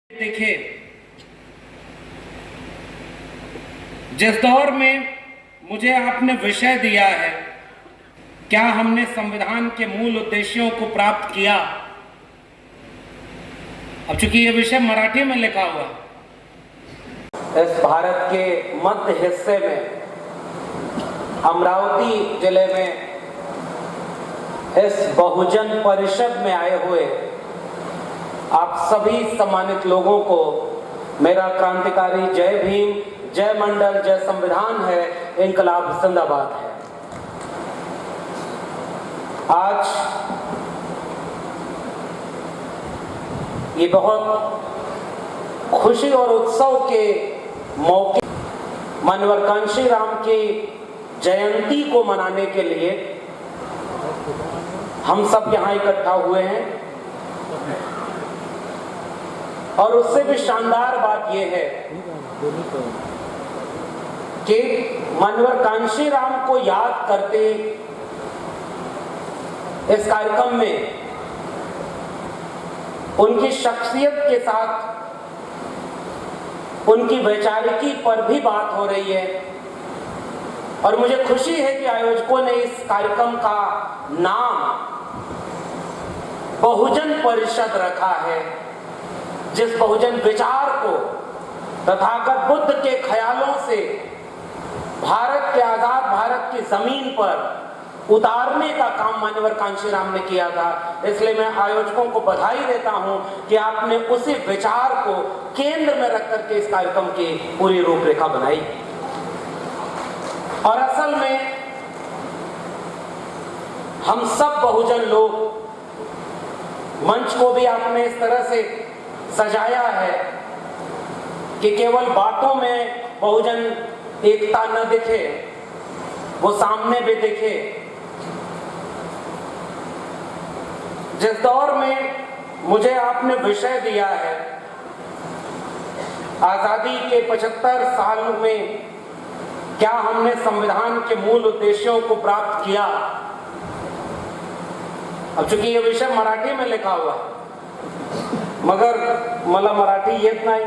देखिए, जिस दौर में मुझे आपने विषय दिया है, क्या हमने संविधान के मूल उद्देश्यों को प्राप्त किया। अब चूंकि यह विषय मराठी में लिखा हुआ है, इस भारत के मध्य हिस्से में अमरावती जिले में इस बहुजन परिषद में आए हुए आप सभी सम्मानित लोगों को मेरा क्रांतिकारी जय भीम, जय मंडल, जय संविधान है, इंकलाब जिंदाबाद है। आज ये बहुत खुशी और उत्सव के मौके मानवर कांशीराम की जयंती को मनाने के लिए हम सब यहाँ इकट्ठा हुए हैं। और उससे भी शानदार बात यह है कि मानवर कांशीराम को याद करते इस कार्यक्रम में उनकी शख्सियत के साथ उनकी वैचारिकी पर भी बात हो रही है। और मुझे खुशी है कि आयोजकों ने इस कार्यक्रम का नाम बहुजन परिषद रखा है, जिस बहुजन विचार को तथागत बुद्ध के ख्यालों से भारत के आजाद भारत की जमीन पर उतारने का काम मानवर कांशीराम ने किया था। इसलिए मैं आयोजकों को बधाई देता हूं कि आपने उसी विचार को केंद्र में रख करके इस कार्यक्रम की पूरी रूपरेखा बनाई। और असल में हम सब बहुजन लोग, मंच को भी आपने इस तरह से सजाया है कि केवल बातों में बहुजन एकता न दिखे, वो सामने भी दिखे। जिस दौर में मुझे आपने विषय दिया है, आजादी के 75 साल में क्या हमने संविधान के मूल उद्देश्यों को प्राप्त किया। अब चूंकि यह विषय मराठी में लिखा हुआ है, मगर मला मराठी येत नाही,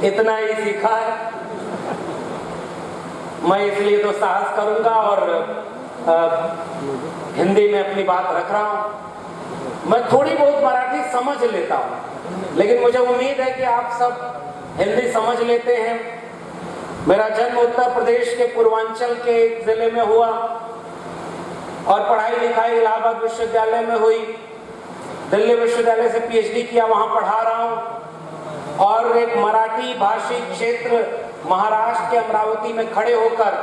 इतना ही सीखा है। मैं इसलिए तो साहस करूंगा और हिंदी में अपनी बात रख रहा हूं। मैं थोड़ी बहुत मराठी समझ लेता हूं, लेकिन मुझे उम्मीद है कि आप सब हिंदी समझ लेते हैं। मेरा जन्म उत्तर प्रदेश के पूर्वांचल के एक जिले में हुआ और पढ़ाई लिखाई इलाहाबाद विश्वविद्यालय में हुई। दिल्ली विश्वविद्यालय से पीएचडी किया, वहां पढ़ा रहा हूं। और एक मराठी भाषी क्षेत्र महाराष्ट्र के अमरावती में खड़े होकर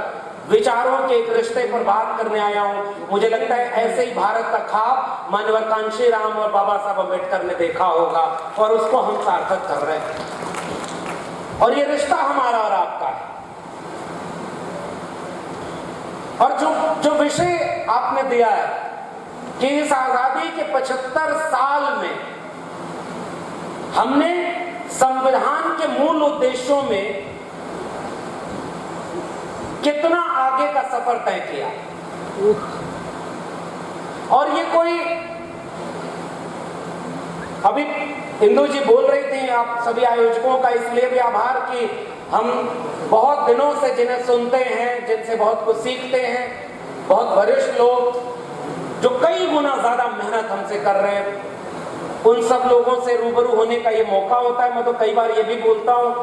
विचारों के एक रिश्ते पर बात करने आया हूं। मुझे लगता है ऐसे ही भारत का ख्वाब मानवर कांशीराम और बाबा साहब अम्बेडकर ने देखा होगा और उसको हम सार्थक कर रहे हैं। और ये रिश्ता हमारा और आपका है। और जो विषय आपने दिया है कि इस आजादी के 75 साल में हमने संविधान के मूल उद्देश्यों में कितना आगे का सफर तय किया। और ये कोई, अभी इंदु जी बोल रही थी, आप सभी आयोजकों का इसलिए भी आभार कि हम बहुत दिनों से जिन्हें सुनते हैं, जिनसे बहुत कुछ सीखते हैं, बहुत वरिष्ठ लोग जो कई गुना ज्यादा मेहनत हमसे कर रहे हैं, उन सब लोगों से रूबरू होने का ये मौका होता है। मैं तो कई बार ये भी बोलता हूँ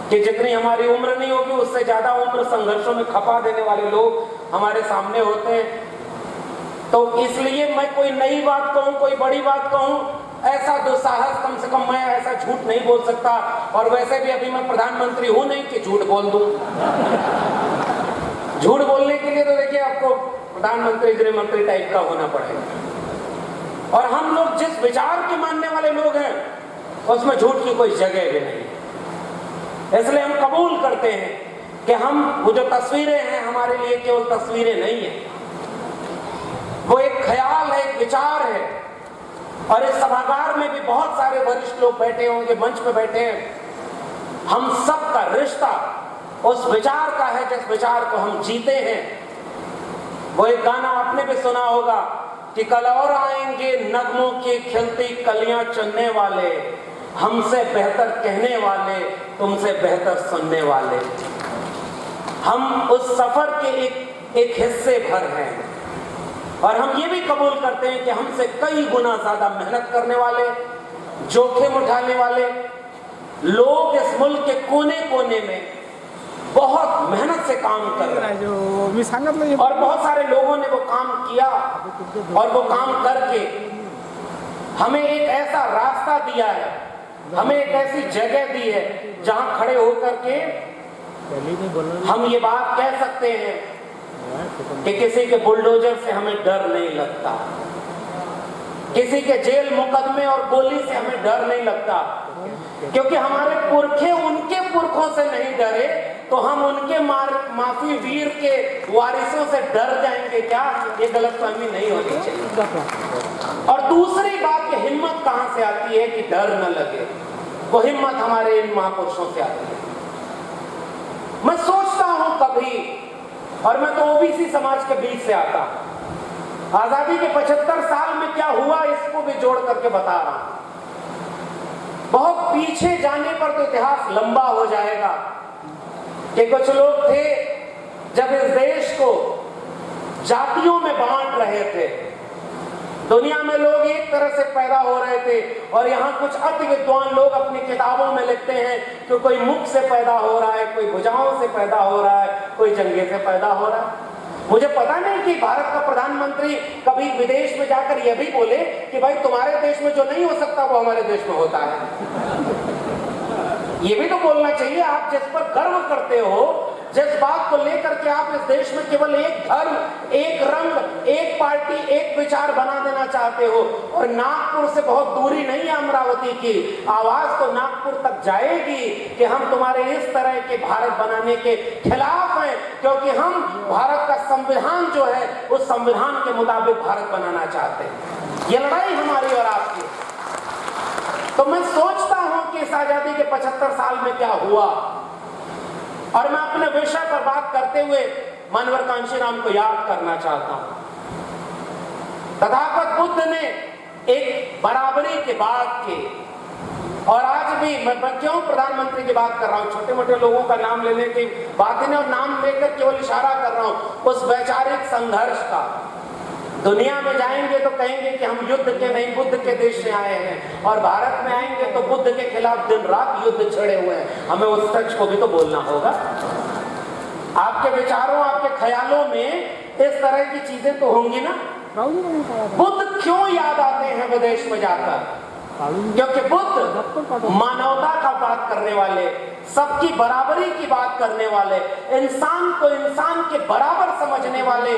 कि जितनी हमारी उम्र नहीं होगी, उससे ज्यादा उम्र संघर्षों में खपा देने वाले लोग हमारे सामने होते हैं। तो इसलिए मैं कोई नई बात कहूँ, कोई बड़ी बात कहूँ, ऐसा दुस्साहस कम से कम मैं ऐसा झूठ नहीं बोल सकता। और वैसे भी अभी मैं प्रधानमंत्री हूं नहीं कि झूठ बोल दूं। झूठ बोलने के लिए तो देखिए आपको प्रधानमंत्री, गृह मंत्री टाइप का होना पड़ेगा। और हम लोग जिस विचार के मानने वाले लोग हैं, उसमें झूठ की कोई जगह भी नहीं। इसलिए हम कबूल करते हैं कि हम, वो जो तस्वीरें हैं हमारे लिए केवल तस्वीरें नहीं है, वो एक ख्याल है, एक विचार है। और इस सभागार में भी बहुत सारे वरिष्ठ लोग बैठे होंगे, मंच पे बैठे हैं। हम सब का रिश्ता उस विचार का है जिस विचार को हम जीते हैं। वो एक गाना आपने भी सुना होगा कि कल और आएंगे नगमों की खिलती कलियां चुनने वाले, हमसे बेहतर कहने वाले, तुमसे बेहतर सुनने वाले। हम उस सफर के एक हिस्से भर हैं और हम ये भी कबूल करते हैं कि हमसे कई गुना ज्यादा मेहनत करने वाले, जोखिम उठाने वाले लोग इस मुल्क के कोने कोने में बहुत मेहनत से काम कर रहे हैं और बहुत सारे लोगों ने वो काम किया और वो काम करके हमें एक ऐसा रास्ता दिया है, हमें एक ऐसी जगह दी है जहां खड़े होकर के हम ये बात कह सकते हैं कि किसी के बुलडोजर से हमें डर नहीं लगता, किसी के जेल मुकदमे और गोली से हमें डर नहीं लगता, क्योंकि हमारे पुरखे उनके पुरखों से नहीं डरे तो हम उनके माफी वीर के वारिसों से डर जाएंगे क्या? ये गलतफहमी नहीं होनी चाहिए। और दूसरी बात, ये हिम्मत कहां से आती है कि डर न लगे? वो हिम्मत हमारे इन महापुरुषों से आती है। मैं सोचता हूं कभी, और मैं तो ओबीसी समाज के बीच से आता हूं, आजादी के 75 साल में क्या हुआ इसको भी जोड़ करके बता रहा हूं। बहुत पीछे जाने पर तो इतिहास लंबा हो जाएगा कि कुछ लोग थे जब इस देश को जातियों में बांट रहे थे, दुनिया में लोग एक तरह से पैदा हो रहे थे और यहाँ कुछ अति विद्वान लोग अपनी किताबों में लिखते हैं कि कोई मुख से पैदा हो रहा है, कोई भुजाओं से पैदा हो रहा है, कोई जंघे से पैदा हो रहा है। मुझे पता नहीं कि भारत का प्रधानमंत्री कभी विदेश में जाकर यह भी बोले कि भाई तुम्हारे देश में जो नहीं हो सकता वो हमारे देश में होता है। ये भी तो बोलना चाहिए। आप जिस पर गर्व करते हो, जिस बात को लेकर के आप इस देश में केवल एक धर्म, एक रंग, एक पार्टी, एक विचार बना देना चाहते हो, और नागपुर से बहुत दूरी नहीं है अमरावती की, आवाज तो नागपुर तक जाएगी कि हम तुम्हारे इस तरह के भारत बनाने के खिलाफ हैं, क्योंकि हम भारत का संविधान जो है उस संविधान के मुताबिक भारत बनाना चाहते हैं। ये लड़ाई हमारी और आपकी। तो मैं सोचता हूं कि इस आजादी के 75 साल में क्या हुआ, और मैं अपने विषय पर बात करते हुए मानवर कांशीराम को याद करना चाहता हूं। तथागत बुद्ध ने एक बराबरी की बात की, और आज भी मैं क्यों प्रधानमंत्री की बात कर रहा हूं, छोटे मोटे लोगों का नाम लेने की बात ही नहीं, और नाम लेकर केवल इशारा कर रहा हूं उस वैचारिक संघर्ष का। दुनिया में जाएंगे तो कहेंगे कि हम युद्ध के नहीं बुद्ध के देश से आए हैं, और भारत में आएंगे तो बुद्ध के खिलाफ दिन रात युद्ध छेड़े हुए हैं। हमें उस सच को भी तो बोलना होगा। आपके विचारों, आपके ख्यालों में इस तरह की चीजें तो होंगी ना। बुद्ध क्यों याद आते हैं विदेश में जाकर? क्योंकि बुद्ध मानवता का बात करने वाले, सबकी बराबरी की बात करने वाले, इंसान को इंसान के बराबर समझने वाले,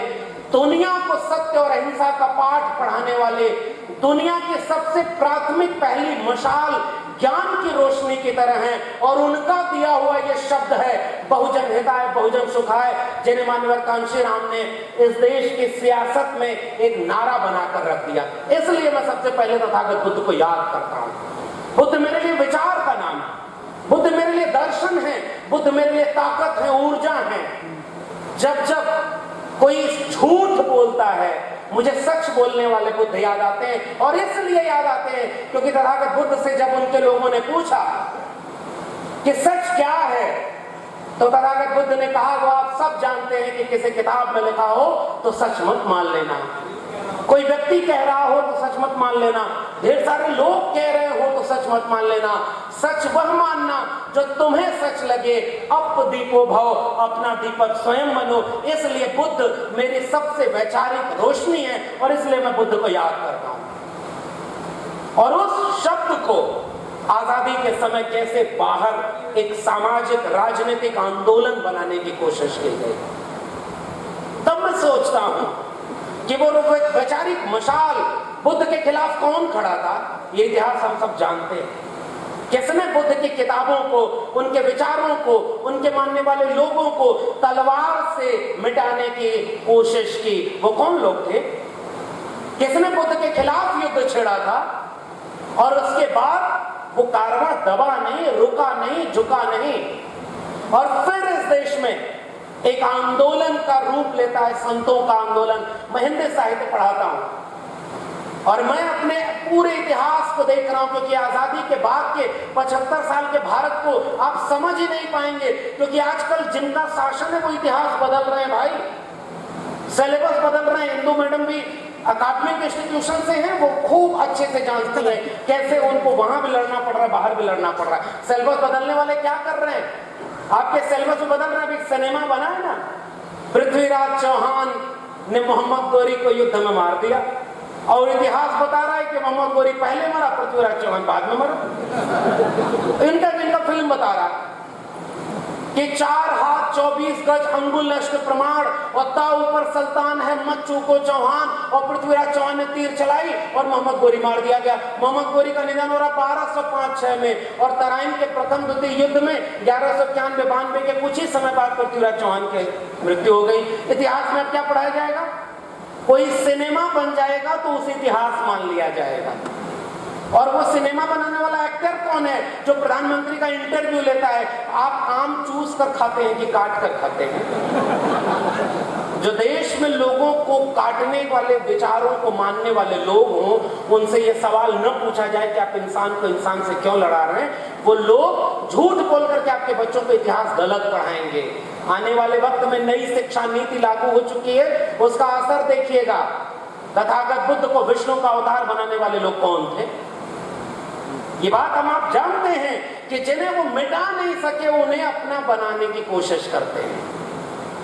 दुनिया को सत्य और अहिंसा का पाठ पढ़ाने वाले, दुनिया की सबसे प्राथमिक पहली मशाल ज्ञान की रोशनी की तरह हैं। और उनका दिया हुआ ये शब्द है बहुजन हिताय बहुजन सुखाय, जिन्हें मानवर कांशीराम ने इस देश की सियासत में एक नारा बनाकर रख दिया। इसलिए मैं सबसे पहले तथागत बुद्ध को याद करता हूं। बुद्ध मेरे लिए विचार का नाम है, बुद्ध मेरे लिए दर्शन है, बुद्ध मेरे लिए ताकत है, ऊर्जा है। जब जब कोई झूठ बोलता है मुझे सच बोलने वाले बुद्ध याद आते हैं, और इसलिए याद आते हैं क्योंकि तथागत बुद्ध से जब उनके लोगों ने पूछा कि सच क्या है, तो तथागत बुद्ध ने कहा वो आप सब जानते हैं कि किसी किताब में लिखा हो तो सच मत मान लेना, कोई व्यक्ति कह रहा हो तो सच मत मान लेना, ढेर सारे लोग कह रहे हो तो सच मत मान लेना, सच वह मानना जो तुम्हें सच लगे। अप दीपो भव, अपना दीपक स्वयं बनो। इसलिए बुद्ध मेरी सबसे वैचारिक रोशनी है, और इसलिए मैं बुद्ध को याद करता हूं। और उस शब्द को आजादी के समय कैसे बाहर एक सामाजिक राजनीतिक आंदोलन बनाने की कोशिश की गई, तब मैं सोचता हूं कि वो वैचारिक मशाल बुद्ध के खिलाफ कौन खड़ा था। ये इतिहास हम सब जानते हैं। किसने बुद्ध की किताबों को, उनके विचारों को, उनके मानने वाले लोगों को तलवार से मिटाने की कोशिश की? वो कौन लोग थे? किसने बुद्ध के खिलाफ युद्ध छेड़ा था? और उसके बाद वो कारवां दबा नहीं, रुका नहीं, झुका नहीं, और फिर इस देश में एक आंदोलन का रूप लेता है, संतों का आंदोलन। मैं हिंदी साहित्य पढ़ाता हूं, और मैं अपने पूरे इतिहास को देख रहा हूं, क्योंकि आजादी के बाद के 75 साल के भारत को आप समझ ही नहीं पाएंगे, क्योंकि आजकल जिनका शासन है वो इतिहास बदल रहे हैं भाई, सिलेबस बदल रहे हैं। हिंदू मैडम भी अकादमिक इंस्टीट्यूशन से हैं, वो खूब अच्छे से जानती हैं कैसे उनको वहां भी लड़ना पड़ रहा है, बाहर भी लड़ना पड़ रहा है। सिलेबस बदलने वाले क्या कर रहे हैं, आपके सिलेबस में बदल रहे हैं। अभी सिनेमा बना है ना, पृथ्वीराज चौहान ने मोहम्मद गौरी को युद्ध में मार दिया, और इतिहास बता रहा है कि मोहम्मद गौरी पहले मरा, पृथ्वीराज चौहान बाद में मरा। इनका फिल्म बता रहा कि 4 हाथ 24 गज अंगुल अष्ट प्रमाण और ता ऊपर सुल्तान है मत चूको चौहान, और पृथ्वीराज चौहान ने तीर चलाई और मोहम्मद गौरी मार दिया गया। मोहम्मद गौरी का निधन हो रहा 1205-6 में, और तराइन के प्रथम द्वितीय युद्ध में 1191-92 के कुछ ही समय बाद पृथ्वीराज चौहान की मृत्यु हो गई। इतिहास में अब क्या पढ़ाया जाएगा, कोई सिनेमा बन जाएगा तो उसे इतिहास मान लिया जाएगा। और वो सिनेमा बनाने वाला एक्टर कौन है, जो प्रधानमंत्री का इंटरव्यू लेता है। आप आम चूस कर खाते हैं कि काट कर खाते हैं? जो देश में लोगों को काटने वाले विचारों को मानने वाले लोग हों, उनसे ये सवाल न पूछा जाए कि आप इंसान को इंसान से क्यों लड़ा रहे हैं, वो लोग झूठ बोल करके आपके बच्चों को इतिहास गलत पढ़ाएंगे। आने वाले वक्त में नई शिक्षा नीति लागू हो चुकी है, उसका असर देखिएगा। तथागत बुद्ध को विष्णु का अवतार बनाने वाले लोग कौन थे, ये बात हम आप जानते हैं कि जिन्हें वो मिटा नहीं सके उन्हें अपना बनाने की कोशिश करते हैं,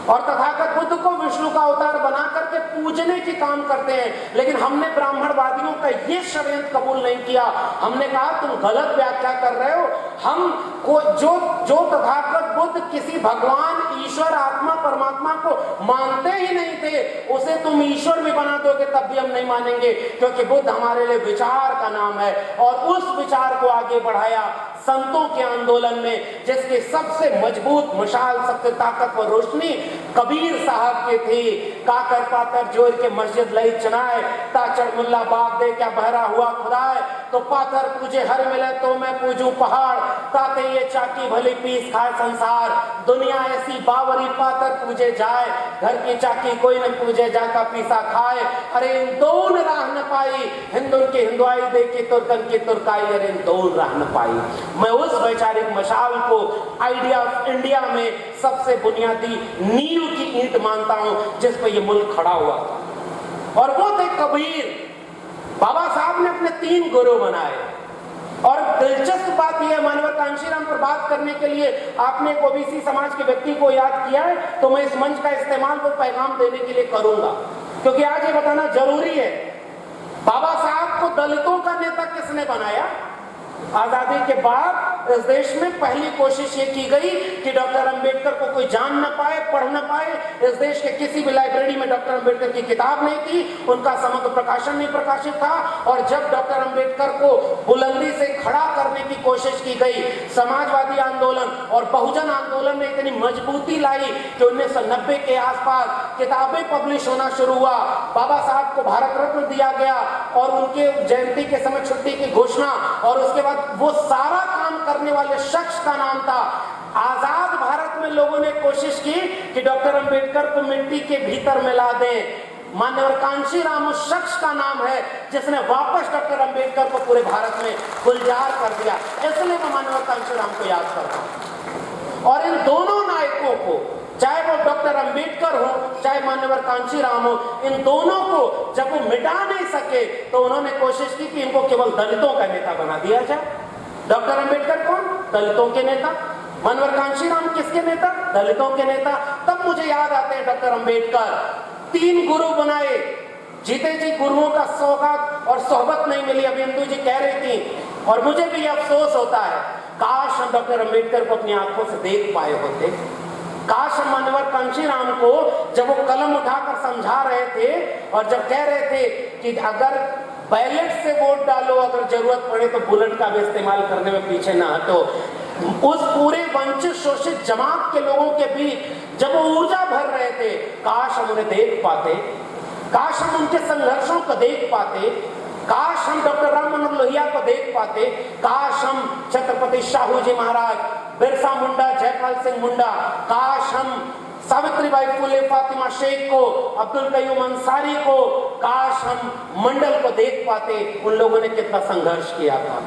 और तथागत बुद्ध को विष्णु का अवतार बना करके पूजने की काम करते हैं। लेकिन हमने ब्राह्मणवादियों का ये षड्यंत्र कबूल नहीं किया। हमने कहा तुम गलत व्याख्या कर रहे हो, हम को जो तथागत बुद्ध किसी भगवान ईश्वर आत्मा परमात्मा को मानते ही नहीं थे, उसे तुम ईश्वर भी बना दोगे तब भी हम नहीं मानेंगे, क्योंकि बुद्ध हमारे लिए विचार का नाम है। और उस विचार को आगे बढ़ाया संतों के आंदोलन में, जिसके सबसे मजबूत मशाल, सबसे ताकतवर रोशनी कबीर साहब की थी। काकर पातर जोर के मस्जिद लई चनाए, ताचड़ मुल्ला बाग दे क्या बहरा हुआ खुदाए, तो पाथर पूजे हर मिले तो मैं पूजूं पहाड़, ताते ये चाकी भली पीस खाए संसार, दुनिया ऐसी बावरी पाथर पूजे जाए, घर की चाकी कोई न पूजे जाका पीसा खाए। अरे इन दोन राह न पाई, हिंदुन की हिंदुआई देखी तुर्कन की तुर्काई, अरे इन दोन राह न पाई। मैं उस वैचारिक मशाल को आइडिया ऑफ इंडिया में सबसे बुनियादी नींव की ईंट मानता हूं, जिस पर यह मुल्क खड़ा हुआ था। और वो थे कबीर। बाबा साहब ने अपने 3 गुरु बनाए, और दिलचस्प बात यह है, मानवर कांशीराम पर बात करने के लिए आपने एक ओबीसी समाज के व्यक्ति को याद किया है, तो मैं इस मंच का इस्तेमाल वो पैगाम देने के लिए करूंगा, क्योंकि आज ये बताना जरूरी है। बाबा साहब को दलितों का नेता किसने बनाया? आजादी के बाद इस देश में पहली कोशिश ये की गई कि डॉक्टर अंबेडकर को कोई जान न पाए, पढ़ न पाए। इस देश के किसी भी लाइब्रेरी में डॉक्टर अंबेडकर की किताब नहीं थी, उनका समग्र प्रकाशन नहीं प्रकाशित था। और जब डॉक्टर अंबेडकर को बुलंदी से खड़ा करने की कोशिश की गई, समाजवादी आंदोलन और बहुजन आंदोलन ने इतनी मजबूती लाई कि 1990 के आसपास किताबें पब्लिश होना शुरू हुआ। बाबा साहब को भारत रत्न दिया गया, और उनके जयंती के समय छुट्टी की घोषणा, और उसके बाद वो सारा काम करने वाले शख्स का नाम था। आजाद भारत में लोगों ने कोशिश की कि डॉक्टर अंबेडकर को मिट्टी के भीतर मिला दें। मानवर कांशीराम उस शख्स का नाम है जिसने वापस डॉक्टर अंबेडकर को पूरे भारत में गुलजार कर दिया। इसलिए मैं मानवर कांशीराम को याद करता हूं। और इन दोनों नायकों को, चाहे वो डॉक्टर अंबेडकर हो चाहे मानवर कांशीराम हो, इन दोनों को जब वो मिटा नहीं सके तो उन्होंने कोशिश की कि इनको केवल दलितों का नेता बना दिया जाए। डॉक्टर अंबेडकर कौन? दलितों के नेता। मानवर कांशीराम किसके नेता? दलितों के नेता। तब मुझे याद आते हैं डॉक्टर अंबेडकर 3 गुरु बनाए। जीते जी गुरुओं का सौगात और सोहबत नहीं मिली, अभी इंदु जी कह रही थी, और मुझे भी अफसोस होता है, काश हम डॉक्टर अंबेडकर को अपनी आंखों से देख पाए होते। काश हम मानवर कांशीराम को जब वो कलम उठाकर समझा रहे थे और जब कह रहे थे कि अगर बैलेट से वोट डालो, अगर जरूरत पड़े तो बुलेट का भी इस्तेमाल करने में पीछे ना हटो, उस पूरे वंचित शोषित जमात के लोगों के बीच जब वो ऊर्जा भर रहे थे, काश हम उन्हें देख पाते, काश हम उनके संघर्षों को देख पाते, काश हम डॉक्टर राम मनोहर लोहिया को देख पाते, काश हम छत्रपति शाहू जी महाराज, बिरसा मुंडा, जयपाल सिंह मुंडा, काश हम सावित्रीबाई फुले, फातिमा शेख को, अब्दुल कयूम अंसारी को, काश हम मंडल को देख पाते, उन लोगों ने कितना संघर्ष किया था।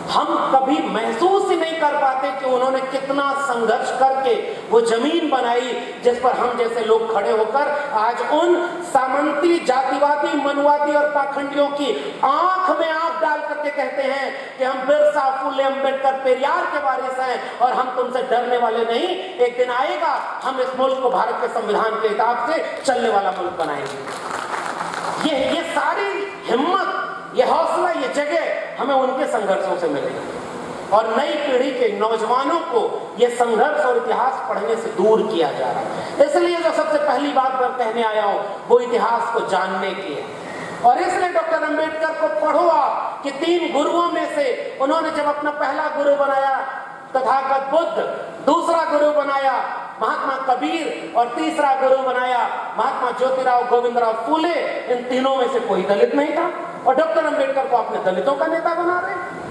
हम कभी महसूस ही नहीं कर पाते कि उन्होंने कितना संघर्ष करके वो जमीन बनाई जिस पर हम जैसे लोग खड़े होकर आज उन सामंती, जातिवादी, मनुवादी और पाखंडियों की आंख में आंख डाल करके कहते हैं कि हम बिरसा, फुले, अंबेडकर, पेरियार के वारिस हैं और हम तुमसे डरने वाले नहीं। एक दिन आएगा हम इस मुल्क को भारत के संविधान के हिसाब से चलने वाला मुल्क बनाएंगे। ये सारी हिम्मत, ये हौसला, ये जगह हमें उनके संघर्षों से मिलेगी। और नई पीढ़ी के नौजवानों को ये संघर्ष और इतिहास पढ़ने से दूर किया जा रहा है। इसलिए जो सबसे पहली बात मैं कहने आया हूं वो इतिहास को जानने की है। और इसलिए डॉक्टर अंबेडकर को पढ़ो आप कि 3 गुरुओं में से उन्होंने जब अपना पहला गुरु बनाया तथागत बुद्ध, दूसरा गुरु बनाया महात्मा कबीर और तीसरा गुरु बनाया महात्मा ज्योतिराव गोविंदराव फूले, इन तीनों में से कोई दलित नहीं था और डॉक्टर अंबेडकर को आपने दलितों का नेता बना रहे।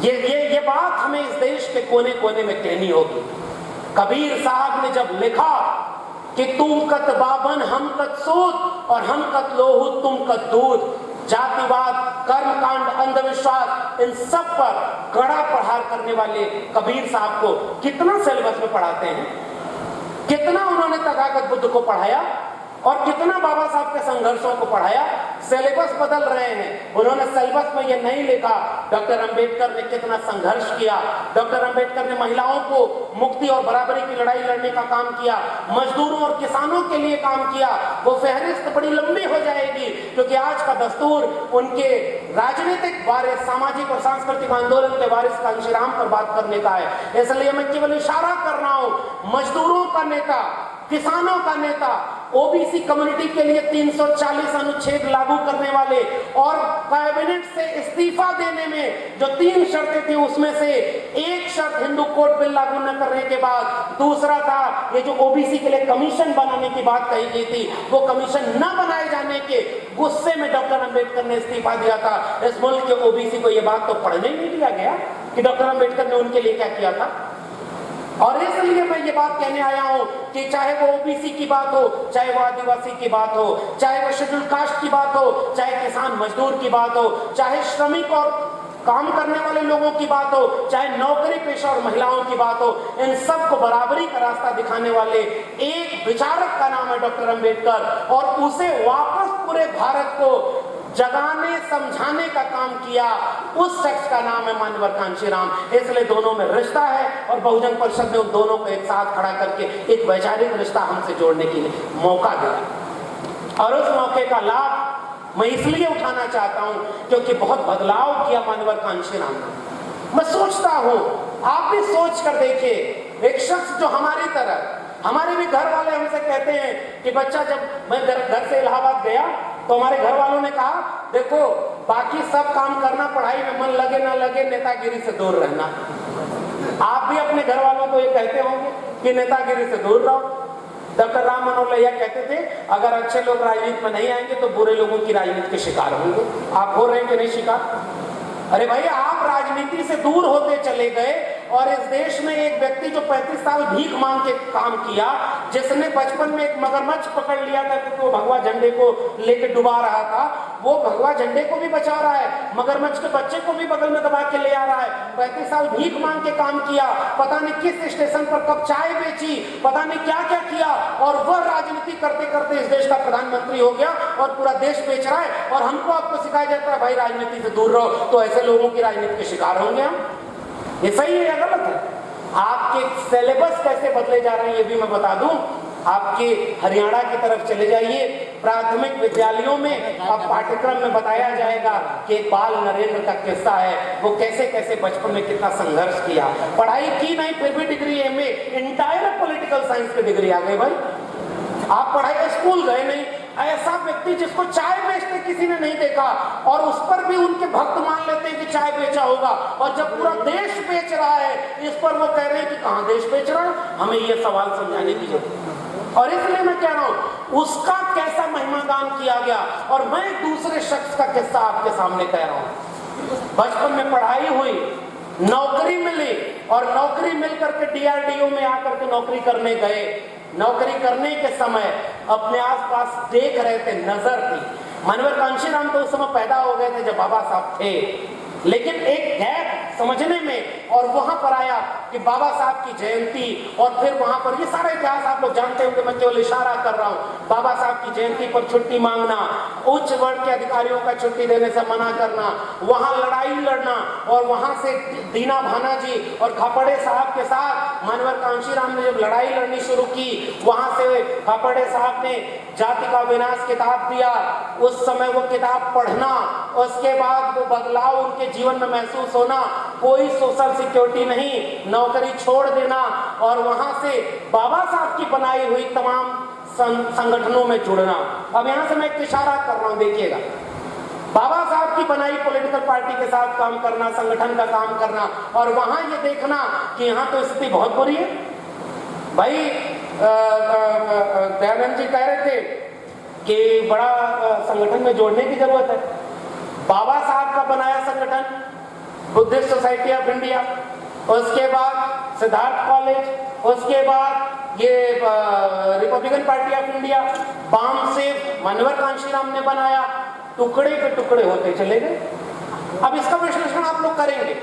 ये बात हमें इस देश के कोने कोने में कहनी होगी। कबीर साहब ने जब लिखा कि तुम कत बाबन हम कत सूद और हम कत लोहू तुम कत दूध, जातिवाद, कर्मकांड, अंधविश्वास, इन सब पर कड़ा प्रहार करने वाले कबीर साहब को कितना सिलेबस में पढ़ाते हैं, कितना उन्होंने तथागत बुद्ध को पढ़ाया और कितना बाबा साहब के संघर्षों को पढ़ाया। सिलेबस बदल रहे हैं, उन्होंने सिलेबस में ये नहीं लिखा डॉक्टर अंबेडकर ने कितना संघर्ष किया। डॉक्टर अंबेडकर ने महिलाओं को मुक्ति और बराबरी की लड़ाई लड़ने का काम किया, मजदूरों और किसानों के लिए काम किया। वो फहरिस्त बड़ी लंबी हो जाएगी क्योंकि आज का दस्तूर उनके राजनीतिक वारिस, सामाजिक और सांस्कृतिक आंदोलन के वारिस का अंशुराम पर बात करने का है। इसलिए मैं केवल इशारा कर रहा हूं, मजदूरों का नेता, किसानों का नेता, ओबीसी कम्युनिटी के लिए 340 अनुच्छेद लागू करने वाले और कैबिनेट से इस्तीफा देने में जो 3 शर्तें थी उसमें से एक शर्त हिंदू कोड बिल लागू न करने के बाद, दूसरा था ये जो ओबीसी के लिए कमीशन बनाने की बात कही गई थी, वो कमीशन न बनाए जाने के गुस्से में डॉक्टर अंबेडकर ने इस्तीफा दिया था। इस मुल्क के ओबीसी को यह बात तो पढ़ने ही नहीं दिया गया कि डॉक्टर अंबेडकर ने उनके लिए क्या किया था। और इसलिए मैं ये बात कहने आया हूं कि चाहे वो ओबीसी की बात हो, चाहे वो आदिवासी की बात हो, चाहे वो शेड्यूल कास्ट की बात हो, चाहे किसान मजदूर की बात हो, चाहे श्रमिक और काम करने वाले लोगों की बात हो, चाहे नौकरी पेशा और महिलाओं की बात हो, इन सबको बराबरी का रास्ता दिखाने वाले एक विचारक का नाम है डॉक्टर अंबेडकर और उसे वापस पूरे भारत को जगाने, समझाने का काम किया उस शख्स का नाम है माननीय कांशीराम। इसलिए दोनों में रिश्ता है और बहुजन परिषद ने उन दोनों को एक साथ खड़ा करके एक वैचारिक रिश्ता हमसे जोड़ने के लिए मौका दिया और उस मौके का लाभ मैं इसलिए उठाना चाहता हूं क्योंकि बहुत बदलाव किया माननीय कांशीराम ने। मैं सोचता हूं, आप भी सोच कर देखिए, एक शख्स जो हमारी तरह, हमारे भी घर वाले हमसे कहते हैं कि बच्चा, जब मैं घर से इलाहाबाद गया तो हमारे घर वालों ने कहा देखो बाकी सब काम करना, पढ़ाई में मन लगे ना लगे, नेतागिरी से दूर रहना। आप भी अपने घर वालों को ये कहते होंगे कि नेतागिरी से दूर रहो। डॉक्टर राम मनोहर लोहिया कहते थे अगर अच्छे लोग राजनीति में नहीं आएंगे तो बुरे लोगों की राजनीति के शिकार होंगे। आप हो रहे हैं कि नहीं शिकार? अरे भाई, आप राजनीति से दूर होते चले गए और इस देश में एक व्यक्ति जो 35 साल भीख मांग के काम किया, जिसने बचपन में एक मगरमच्छ पकड़ लिया था क्योंकि वो भगवा झंडे को लेके डुबा रहा था, वो भगवा झंडे को भी बचा रहा है, मगरमच्छ के बच्चे को भी बगल में दबा के ले आ रहा है। 35 साल भीख मांग के काम किया, पता नहीं किस स्टेशन पर कब चाय बेची, पता नहीं क्या क्या किया और वह राजनीति करते करते इस देश का प्रधानमंत्री हो गया और पूरा देश बेच रहा है। और हमको आपको सिखाया जाता है भाई राजनीति से दूर रहो, तो ऐसे लोगों की राजनीति के शिकार होंगे हम। ये सही है या गलत है? आपके सिलेबस कैसे बदले जा रहे हैं ये भी मैं बता दूं। आपके हरियाणा की तरफ चले जाइए, प्राथमिक विद्यालयों में अब पाठ्यक्रम में बताया जाएगा कि एक बाल नरेंद्र का किस्सा है, वो कैसे कैसे बचपन में कितना संघर्ष किया, पढ़ाई की नहीं फिर भी degree MA, entire political science की डिग्री आ गई। भाई आप पढ़ाई स्कूल गए नहीं, ऐसा व्यक्ति जिसको चाय बेचते किसी ने नहीं देखा और उस पर भी उनके भक्त मान लेते हैं कि चाय बेचा होगा, और जब पूरा देश बेच रहा है इस पर वो कह रहे हैं कि कहां देश बेच रहा है। हमें ये सवाल समझाने की जरूरत है और इसलिए मैं कह रहा हूं उसका कैसा महिमागान किया गया। और मैं एक दूसरे शख्स का किस्सा आपके सामने कह रहा हूं। बचपन में पढ़ाई हुई, नौकरी मिली और नौकरी मिलकर के डीआरडीओ में आकर के नौकरी करने गए, नौकरी करने के समय अपने आसपास देख रहे थे, नजर थी। मानवर कांशीराम तो उस समय पैदा हो गए थे जब बाबा साहब थे, लेकिन एक गैप समझने में और वहां पर आया कि बाबा साहब की जयंती, और फिर वहां पर ये सारा इतिहास आप लोग जानते होंगे, मैं केवल इशारा कर रहा हूं। बाबा साहब की जयंती पर छुट्टी मांगना, उच्च वर्ग के अधिकारियों का छुट्टी देने से मना करना, वहां लड़ाई लड़ना, और वहां से दीना भाना जी और खापड़े साहब के साथ मानवर कांशीराम ने जब लड़ाई लड़नी शुरू की, वहां से खापड़े साहब ने जाति का विनाश किताब दिया। उस समय वो किताब पढ़ना, उसके बाद वो बदलाव उनके जीवन में महसूस होना, कोई सोशल सिक्योरिटी नहीं, नौकरी छोड़ देना और वहां से बाबा साहब की बनाई हुई तमाम संगठनों में जुड़ना। अब यहां से मैं एक इशारा कर रहा हूं, देखिएगा, बाबा साहब की बनाई पॉलिटिकल पार्टी के साथ काम करना, संगठन का काम करना, और वहां ये देखना कि यहां तो स्थिति बहुत बुरी है। भाई दयानंद जी कह रहे थे कि बड़ा संगठन में जोड़ने की जरूरत है। बाबा साहब का बनाया संगठन बुद्धिस्ट सोसाइटी ऑफ इंडिया, उसके बाद सिद्धार्थ कॉलेज, उसके बाद ये Republican Party of India, BAMCEF Manyavar Kanshiram ने बनाया, टुकड़े पे टुकड़े होते चले गए। अब इसका विश्लेषण आप लोग करेंगे,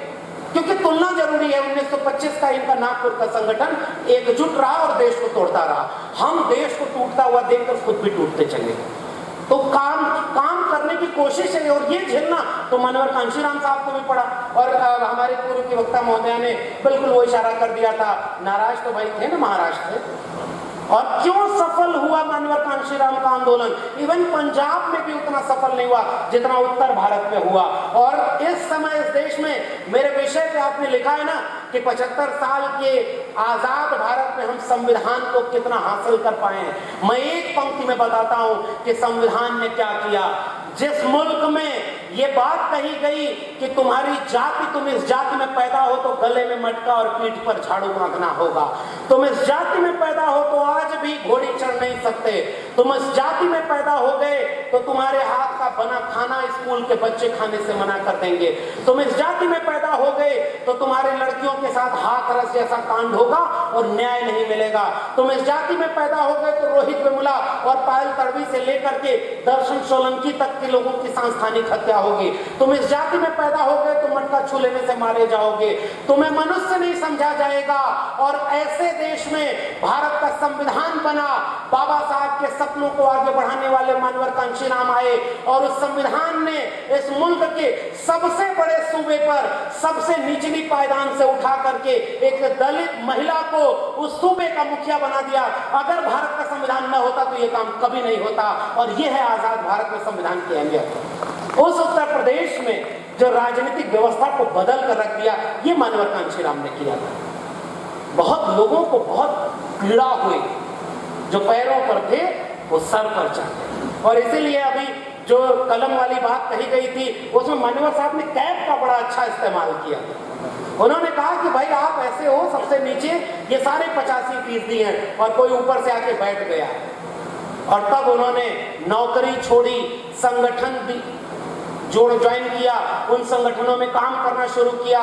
क्योंकि तुलना जरूरी है। 1925 का इनका नागपुर का संगठन एकजुट रहा और देश को तोड़ता रहा। हम देश को टूटता हुआ देखकर खुद भी टूटते चले गए। तो काम करने की कोशिश है, और ये झेलना तो मानवर कांशीराम साहब को भी पड़ा। और हमारे पूर्व के वक्ता महोदय ने बिल्कुल वो इशारा कर दिया था, नाराज तो भाई थे ना महाराष्ट्र से। और क्यों सफल हुआ मानवर कांशीराम का आंदोलन? इवन पंजाब में भी उतना सफल नहीं हुआ जितना उत्तर भारत में हुआ। और इस समय इस देश में, मेरे विषय पे आपने लिखा है ना कि 75 साल के आजाद भारत में हम संविधान को कितना हासिल कर पाए हैं। मैं एक पंक्ति में बताता हूं कि संविधान ने क्या किया। जिस मुल्क में ये बात कही गई कि तुम्हारी जाति, तुम इस जाति में पैदा हो तो गले में मटका और पीठ पर झाड़ू बांधना होगा, तुम इस जाति में पैदा हो तो आज भी घोड़ी चढ़ नहीं सकते, तुम इस जाति में पैदा हो गए तो तुम्हारे हाथ का बना खाना स्कूल के बच्चे खाने से मना कर देंगे, तुम इस जाति में पैदा हो गए तो तुम्हारे लड़कियों के साथ हाथरस जैसा कांड होगा और न्याय नहीं मिलेगा, तुम इस जाति में पैदा हो गए तो रोहित वेमुला और पायल तड़वी से लेकर के दर्शन सोलंकी तक के लोगों की सांस्थानिक हत्या होगी, तुम इस जाति में पैदा हो गए तो मटका छू लेने से मारे जाओगे, तुम्हें मनुष्य नहीं समझा जाएगा। और ऐसे देश में भारत का संविधान बना। बाबा साहब के सपनों को आगे बढ़ाने वाले मानवर कांशीराम आए और उस संविधान ने इस मुल्क के सबसे बड़े सूबे पर सबसे निचली पायदान से उठा करके एक दलित महिला को उस सूबे का मुखिया बना दिया। अगर भारत का संविधान न होता तो यह काम कभी नहीं होता। और यह है आजाद भारत में संविधान की अहमियत। उस उत्तर प्रदेश में जो राजनीतिक व्यवस्था को बदल कर रख दिया, ये मानवर कांशीराम ने किया था। बहुत लोगों को बहुत पीड़ा हुई, जो पैरों पर थे वो सर पर चढ़ गए। और इसीलिए अभी जो कलम वाली बात कही गई थी उसमें मानवर साहब ने कैप का बड़ा अच्छा इस्तेमाल किया। उन्होंने कहा कि भाई आप ऐसे हो सबसे नीचे, ये सारे 85% हैं और कोई ऊपर से आके बैठ गया। और तब उन्होंने नौकरी छोड़ी, संगठन ज्वाइन किया, उन संगठनों में काम करना शुरू किया,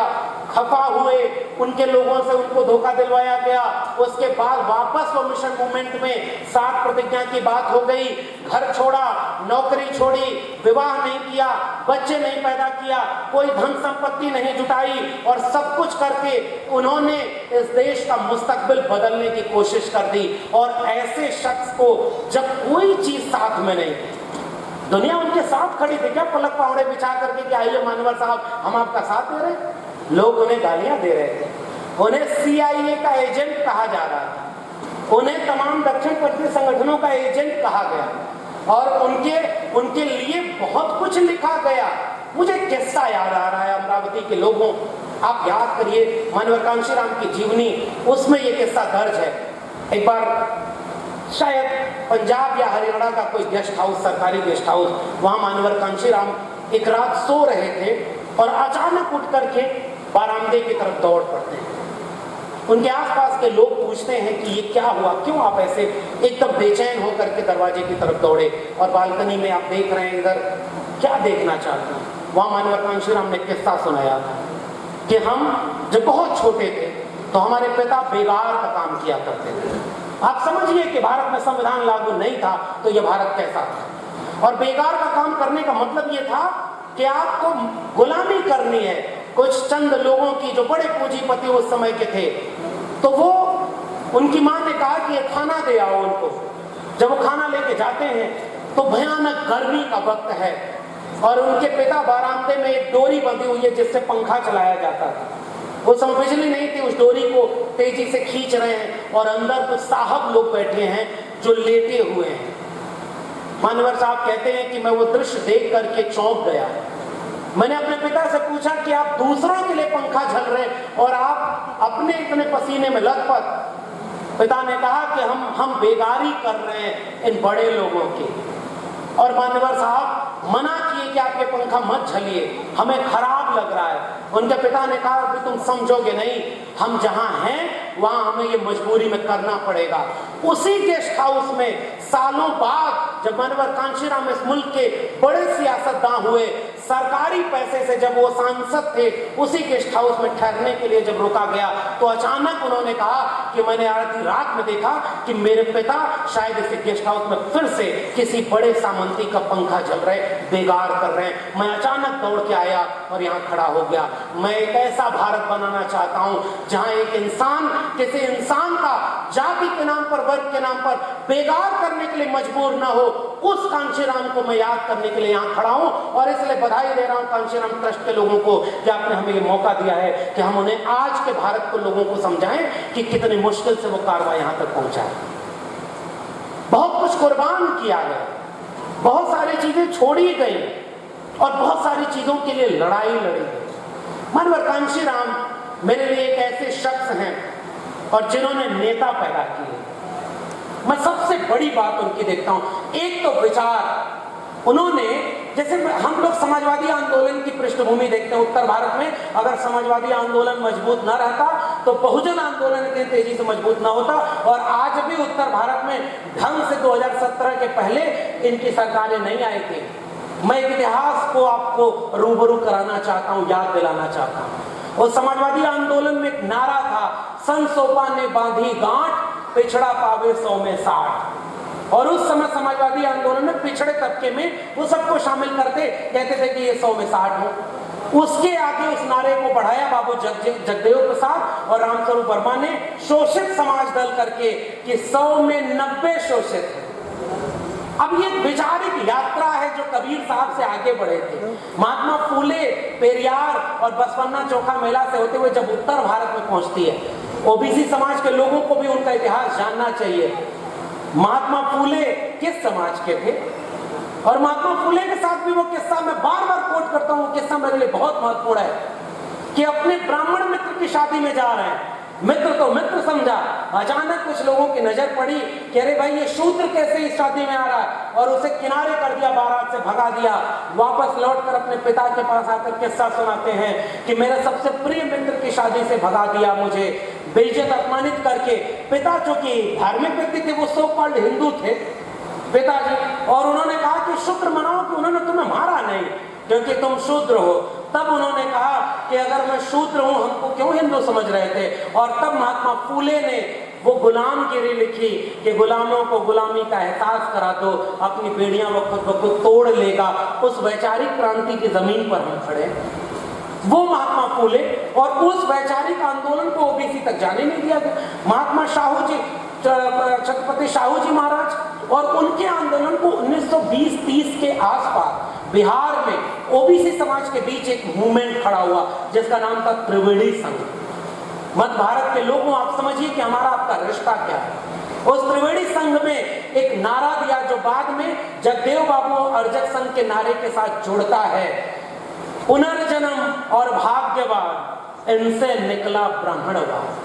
खफा हुए, उनके लोगों से उनको धोखा दिलवाया गया। उसके बाद वापस वो मिशन मूवमेंट में 60 प्रतिज्ञा की बात हो गई। घर छोड़ा, नौकरी छोड़ी, विवाह नहीं किया, बच्चे नहीं पैदा किया, कोई धन संपत्ति नहीं जुटाई और सब कुछ करके उन्होंने इस देश का मुस्तकबिल बदलने की कोशिश कर दी। और ऐसे शख्स को जब कोई चीज साथ में नहीं, दुनिया उनके साथ खड़ी थी, क्या पलक पावड़े बिछा करके कि आइए मानवर साहब हम आपका साथ दे रहे, लोग उन्हें गालियां दे रहे थे, उन्हें CIA का एजेंट कहा जा रहा था, उन्हें तमाम दक्षिणपंथी संगठनों का एजेंट कहा गया और उनके लिए बहुत कुछ लिखा गया। मुझे किस्सा याद आ रहा है अमरावती के लोगों, आप याद करिए मानवर कांशीराम की जीवनी, उसमें ये किस्सा दर्ज है। एक बार शायद पंजाब या हरियाणा का कोई गेस्ट हाउस, सरकारी गेस्ट हाउस, वहां मानवर कांशीराम एक रात सो रहे थे और अचानक उठ करके बारामदे की तरफ दौड़ पड़ते हैं। उनके आसपास के लोग पूछते हैं कि ये क्या हुआ, क्यों आप ऐसे एकदम बेचैन होकर के दरवाजे की तरफ दौड़े और बालकनी में आप देख रहे हैं इधर क्या देखना चाहते हैं। वहां मानवर कांशीराम ने किस्सा सुनाया था कि हम जब बहुत छोटे थे तो हमारे पिता बेगार का काम किया करते थे। आप समझिए कि भारत में संविधान लागू नहीं था तो यह भारत कैसा था। और बेकार का काम करने का मतलब यह था कि आपको गुलामी करनी है कुछ चंद लोगों की जो बड़े पूंजीपति उस समय के थे। तो वो उनकी मां ने कहा कि ये खाना दे आओ उनको। जब वो खाना लेके जाते हैं तो भयानक गर्मी का वक्त है और उनके पिता बरामदे में एक डोरी बंधी हुई है जिससे पंखा चलाया जाता था। वो समय बिजली नहीं थी, उस डोरी को तेजी से खींच रहे हैं और अंदर कुछ साहब लोग बैठे हैं जो लेटे हुए हैं। मानवर साहब कहते हैं कि मैं वो दृश्य देख करके चौंक गया। मैंने अपने पिता से पूछा कि आप दूसरों के लिए पंखा झल रहे और आप अपने इतने पसीने में लथपथ। पिता ने कहा कि हम बेगारी कर रहे हैं इन बड़े लोगों की। और मान्यवर साहब मना किए कि आप ये पंखा मत झलिए, हमें खराब लग रहा है। उनके पिता ने कहा कि तुम समझोगे नहीं, हम जहां हैं वहां हमें ये मजबूरी में करना पड़ेगा। उसी गेस्ट हाउस में सालों बाद जब मान्यवर कांशीराम इस मुल्क के बड़े सियासतदान हुए, सरकारी पैसे से जब वो सांसद थे, उसी गेस्ट हाउस में ठहरने के लिए जब रोका गया तो अचानक उन्होंने कहा कि मैंने आधी रात में देखा कि मेरे पिता शायद इसी गेस्ट हाउस में फिर से किसी बड़े सामंती का पंखा जल रहे, बेगार कर रहे हैं। मैं अचानक दौड़ के आया और यहाँ खड़ा हो गया। मैं एक ऐसा भारत बनाना चाहता हूँ जहाँ एक इंसान किसी इंसान का जाति के नाम पर, वर्ग के नाम पर बेगार करने के लिए मजबूर ना हो। उस कांशीराम को मैं याद करने के लिए यहाँ खड़ा हूँ और इसलिए बधाई दे रहा हूँ कांशीराम ट्रस्ट के लोगों को कि आपने हमें ये मौका दिया है कि हम उन्हें आज के भारत को लोगों को समझाएं कि कितनी मुश्किल से वो कारवां यहाँ तक पहुंचा है। बहुत कुछ कुर्बान किया गया, बहुत सारी चीजें छोड़ी गई और बहुत सारी चीजों के लिए लड़ाई लड़ी गई। मानवर कांशीराम मेरे लिए एक ऐसे शख्स हैं और जिन्होंने नेता पैदा किए। मैं सबसे बड़ी बात उनकी देखता हूं, एक तो विचार। उन्होंने, जैसे हम लोग समाजवादी आंदोलन की पृष्ठभूमि देखते हैं उत्तर भारत में, अगर समाजवादी आंदोलन मजबूत न रहता तो बहुजन आंदोलन इतनी तेजी से मजबूत न होता। और आज भी उत्तर भारत में ढंग से 2017 के पहले इनकी सरकारें नहीं आई थी। मैं इतिहास को आपको रूबरू कराना चाहता हूं, याद दिलाना चाहता हूं। और समाजवादी आंदोलन में एक नारा था, सन सोपा ने बांधी गांठ, पिछड़ा पावे 100 में 60। और उस समय समाजवादी आंदोलन में पिछड़े तबके में वो सबको शामिल करते, कहते थे कि ये 100 में 60 हो। उसके आगे उस नारे को बढ़ाया बाबू जगदेव प्रसाद और रामस्वरूप वर्मा ने शोषित समाज दल करके कि 100 में 90 शोषित है। अब ये वैचारिक यात्रा है जो कबीर साहब से आगे बढ़े थे। महात्मा फूले, पेरियार और बसवन्ना चोखा मेला से होते हुए जब उत्तर भारत में पहुंचती है, ओबीसी समाज के लोगों को भी उनका इतिहास जानना चाहिए। महात्मा फूले किस समाज के थे और महात्मा फूले के साथ भी वो किस्सा मैं बार बार कोट करता हूँ, किस्सा मेरे लिए बहुत महत्वपूर्ण है कि अपने ब्राह्मण मित्र की शादी में जा रहे हैं, मित्र तो मित्र समझा, अचानक कुछ लोगों की नजर पड़ी कि अरे भाई ये शूद्र कैसे इस शादी में आ रहा है, और उसे किनारे कर दिया, बारात से भगा दिया। वापस लौटकर अपने पिता के पास आकर किस्सा सुनाते हैं कि मेरे सबसे प्रिय मित्र की शादी से भगा दिया मुझे, बेइज्जत अपमानित करके। पिता जो कि धार्मिक व्यक्ति थे, वो सो कॉल्ड हिंदू थे पिताजी, और उन्होंने कहा कि शुक्र मनाओ कि उन्होंने तुम्हें मारा नहीं क्योंकि तुम शूद्र हो। तब उन्होंने कहा कि अगर मैं शूद्र हूं हमको क्यों हिंदू समझ रहे थे। और तब महात्मा फूले ने वो गुलामगिरी लिखी कि गुलामों को गुलामी का एहसास करा दो, अपनी बेड़ियां वो खुद ब खुद तोड़ लेगा। उस वैचारिक क्रांति की जमीन पर हम खड़े, वो महात्मा फूले, और उस वैचारिक आंदोलन को ओबीसी तक जाने नहीं दिया गया। महात्मा शाहू जी, छत्रपति शाहू जी महाराज और उनके आंदोलन को 1920-30 के आसपास बिहार में ओबीसी समाज के बीच एक मूवमेंट खड़ा हुआ जिसका नाम था त्रिवेणी संघ। मध्य भारत के लोगों, आप समझिए कि हमारा आपका रिश्ता क्या है। उस त्रिवेणी संघ में एक नारा दिया जो बाद में जगदेव बाबू अर्जक संघ के नारे के साथ जुड़ता है, पुनर्जन्म और भाग्यवाद, इनसे निकला ब्राह्मणवाद।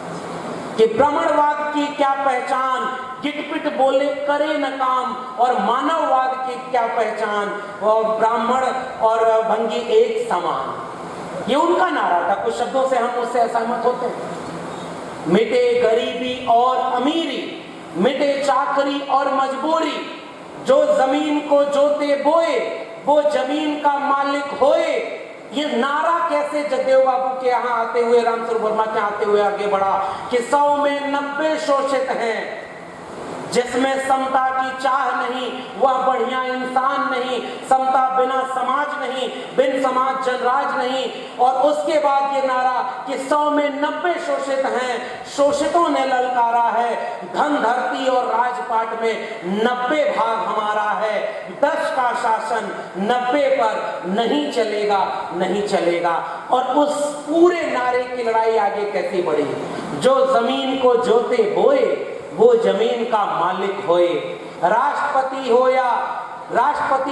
कि ब्राह्मणवाद की क्या पहचान, गिटपिट बोले करे न काम, और मानववाद की क्या पहचान, और ब्राह्मण और भंगी एक समान। ये उनका नारा था। कुछ शब्दों से हम उससे असहमत होते हैं। मिटे गरीबी और अमीरी, मिटे चाकरी और मजबूरी, जो जमीन को जोते बोए वो जमीन का मालिक होए। ये नारा कैसे जगदेव बाबू के यहाँ आते हुए, रामस्वरूप वर्मा के आते हुए आगे बढ़ा कि 100 में 90 शोषित हैं। जिसमें समता की चाह नहीं वह बढ़िया इंसान नहीं, समता बिना समाज नहीं, बिन समाज जनराज नहीं। और उसके बाद ये नारा कि 100 में 90 शोषित हैं, शोषितों ने ललकारा है, धन धरती और राजपाट में 90 भाग हमारा है, 10 का शासन 90 पर नहीं चलेगा, नहीं चलेगा। और उस पूरे नारे की लड़ाई आगे कैसे बढ़ी? जो जमीन को जोते बोए वो जमीन का मालिक होए, राष्ट्रपति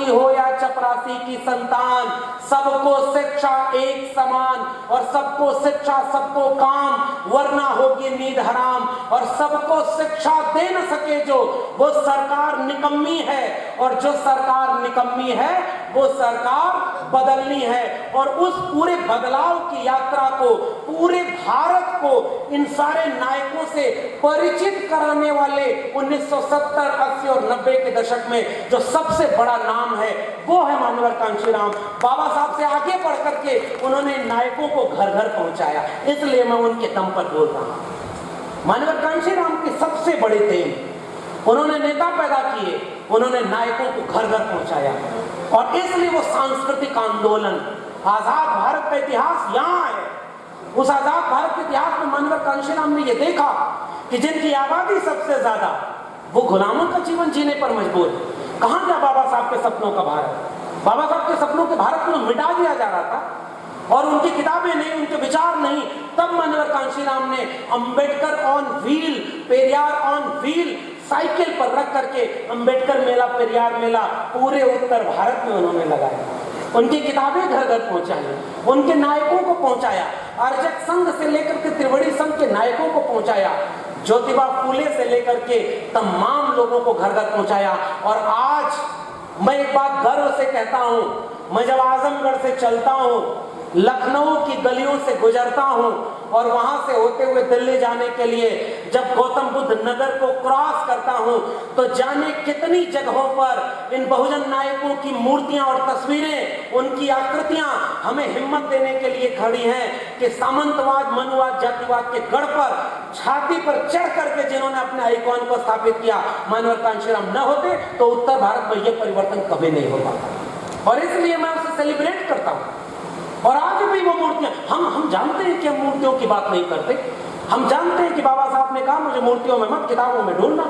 हो या चपरासी की संतान, सबको शिक्षा एक समान, और सबको शिक्षा सबको काम, वरना होगी नींद हराम। और सबको शिक्षा दे न सके जो, वो सरकार निकम्मी है, और जो सरकार निकम्मी है वो सरकार बदलनी है। और उस पूरे बदलाव की यात्रा को, पूरे भारत को इन सारे नायकों से परिचित कराने वाले 1970, 80 और 90 के दशक में जो सबसे बड़ा नाम है वो है मानवर कांशीराम। बाबा साहब से आगे बढ़ करके उन्होंने नायकों को घर घर पहुंचाया, इसलिए मैं उनके दम पर बोल रहा हूं। मानवर कांशीराम की सबसे बड़ी देन, उन्होंने नेता पैदा किए, उन्होंने नायकों को घर घर पहुंचाया। और इसलिए वो सांस्कृतिक आंदोलन, आजाद भारत का इतिहास यहाँ है। उस आजाद भारत के इतिहास में मानवर कांशीराम ने यह देखा कि जिनकी आबादी सबसे ज्यादा, वो गुलामों का जीवन जीने पर मजबूर है। कहां गया बाबा साहब के सपनों का भारत? बाबा साहब के सपनों के भारत को मिटा दिया जा रहा था, और उनकी किताबें नहीं, उनके विचार नहीं। तब मानवर कांशीराम ने Ambedkar on wheel, Periyar on wheel cycle पर रख करके अंबेडकर मेला, पेरियार मेला पूरे उत्तर भारत में उन्होंने लगाया। उनकी किताबें घर घर पहुंचाई, उनके नायकों को पहुंचाया, अर्जक संघ से लेकर के त्रिवेणी संघ के नायकों को पहुंचाया, ज्योतिबा फूले से लेकर के तमाम लोगों को घर घर पहुंचाया। और आज मैं एक बात गर्व से कहता हूं, मैं जब आजमगढ़ से चलता हूं, लखनऊ की गलियों से गुजरता हूं, और वहां से होते हुए दिल्ली जाने के लिए जब गौतम बुद्ध नगर को क्रॉस करता हूं, तो जाने कितनी जगहों पर इन बहुजन नायकों की मूर्तियां और तस्वीरें, उनकी आकृतियां हमें हिम्मत देने के लिए खड़ी हैं कि सामंतवाद, मनुवाद, जातिवाद के गढ़ पर छाती पर चढ़ करके जिन्होंने अपने आइकॉन को स्थापित किया, मानवर कांशीराम न होते तो उत्तर भारत में यह परिवर्तन कभी नहीं हो पाता। और इसलिए मैं उसे सेलिब्रेट करता हूं। और आज भी वो मूर्तियां, हम जानते हैं कि हम मूर्तियों की बात नहीं करते। हम जानते हैं कि बाबा साहब ने कहा मुझे मूर्तियों में मत, किताबों में ढूंढना।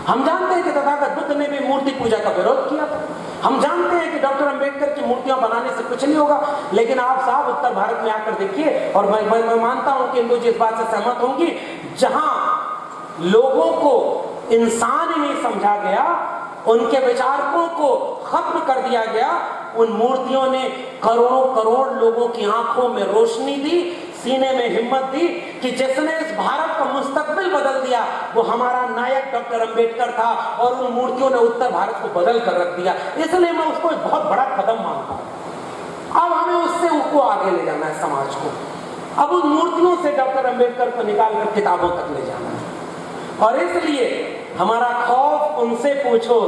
हम जानते हैं कि तथागत बुद्ध ने भी मूर्ति पूजा का विरोध किया था। हम जानते हैं कि डॉक्टर अंबेडकर की मूर्तियां बनाने से कुछ नहीं होगा। लेकिन आप साहब उत्तर भारत में आकर देखिए, और मैं मानता हूं कि हिंदू जी इस बात से सहमत होंगी, जहां लोगों को इंसान ही नहीं समझा गया, उनके विचारकों को खत्म कर दिया गया, उन मूर्तियों ने करोड़ों करोड़ लोगों की आंखों में रोशनी दी, सीने में हिम्मत दी कि जिसने इस भारत का मुस्तकबिल बदल दिया वो हमारा नायक डॉक्टर अंबेडकर था। और उन मूर्तियों ने उत्तर भारत को बदल कर रख दिया। इसलिए मैं उसको एक बहुत बड़ा कदम मानता हूं। अब हमें उससे उसको आगे ले जाना है समाज को। अब उन मूर्तियों से डॉक्टर अंबेडकर को निकाल कर किताबों तक ले जाना है। और इसलिए हमारा खौफ उनसे पूछो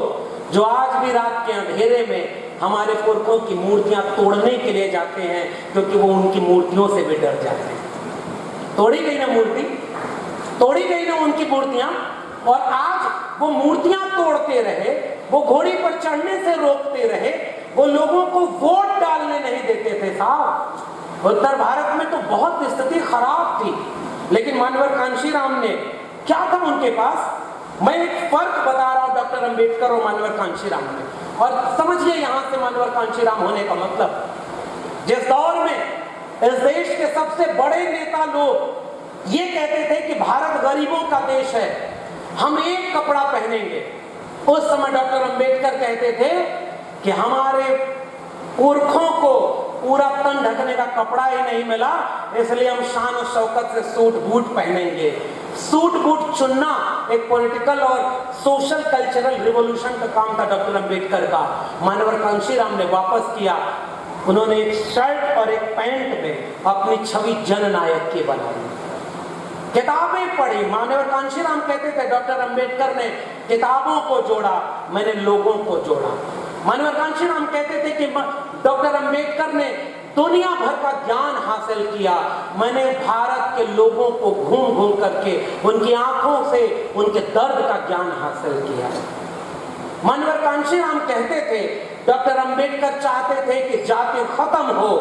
जो आज भी रात के अंधेरे में हमारे पुरखों की मूर्तियां तोड़ने के लिए जाते हैं, क्योंकि वो उनकी मूर्तियों से भी डर जाते हैं। तोड़ी गई ना मूर्ति, तोड़ी गई ना उनकी मूर्तियां, और आज वो मूर्तियां तोड़ते रहे, वो घोड़ी पर चढ़ने से रोकते रहे, वो लोगों को वोट डालने नहीं देते थे। साहब उत्तर भारत में तो बहुत स्थिति खराब थी, लेकिन मानवर कांशीराम ने क्या था उनके पास? मैं एक फर्क बता रहा हूं डॉक्टर अंबेडकर और मानवर कांशीराम में, और समझिए यहां से मानवर कांशीराम होने का मतलब। जिस दौर में इस देश के सबसे बड़े नेता लोग ये कहते थे कि भारत गरीबों का देश है, हम एक कपड़ा पहनेंगे, उस समय डॉक्टर अंबेडकर कहते थे कि हमारे पुरखों को पूरा तन ढकने का कपड़ा ही नहीं मिला, इसलिए हम शान और शौकत से सूट बूट पहनेंगे। सूट बूट चुनना एक पॉलिटिकल और सोशल कल्चरल रिवॉल्यूशन का काम था डॉक्टर अंबेडकर का। मानवर कांशीराम ने वापस किया, उन्होंने एक शर्ट और एक पैंट में अपनी छवि जननायक की बनाई। किताबें पढ़ी, मानवर कांशीराम कहते थे डॉक्टर अंबेडकर ने किताबों को जोड़ा, मैंने लोगों को जोड़ा। मानवर कांशीराम कहते थे कि डॉक्टर अंबेडकर ने दुनिया भर का ज्ञान हासिल किया। मैंने भारत के लोगों को घूम घूम करके उनकी आंखों से उनके दर्द का ज्ञान हासिल किया। मानवर कांशीराम कहते थे, डॉक्टर अंबेडकर चाहते थे कि जाति खत्म हो।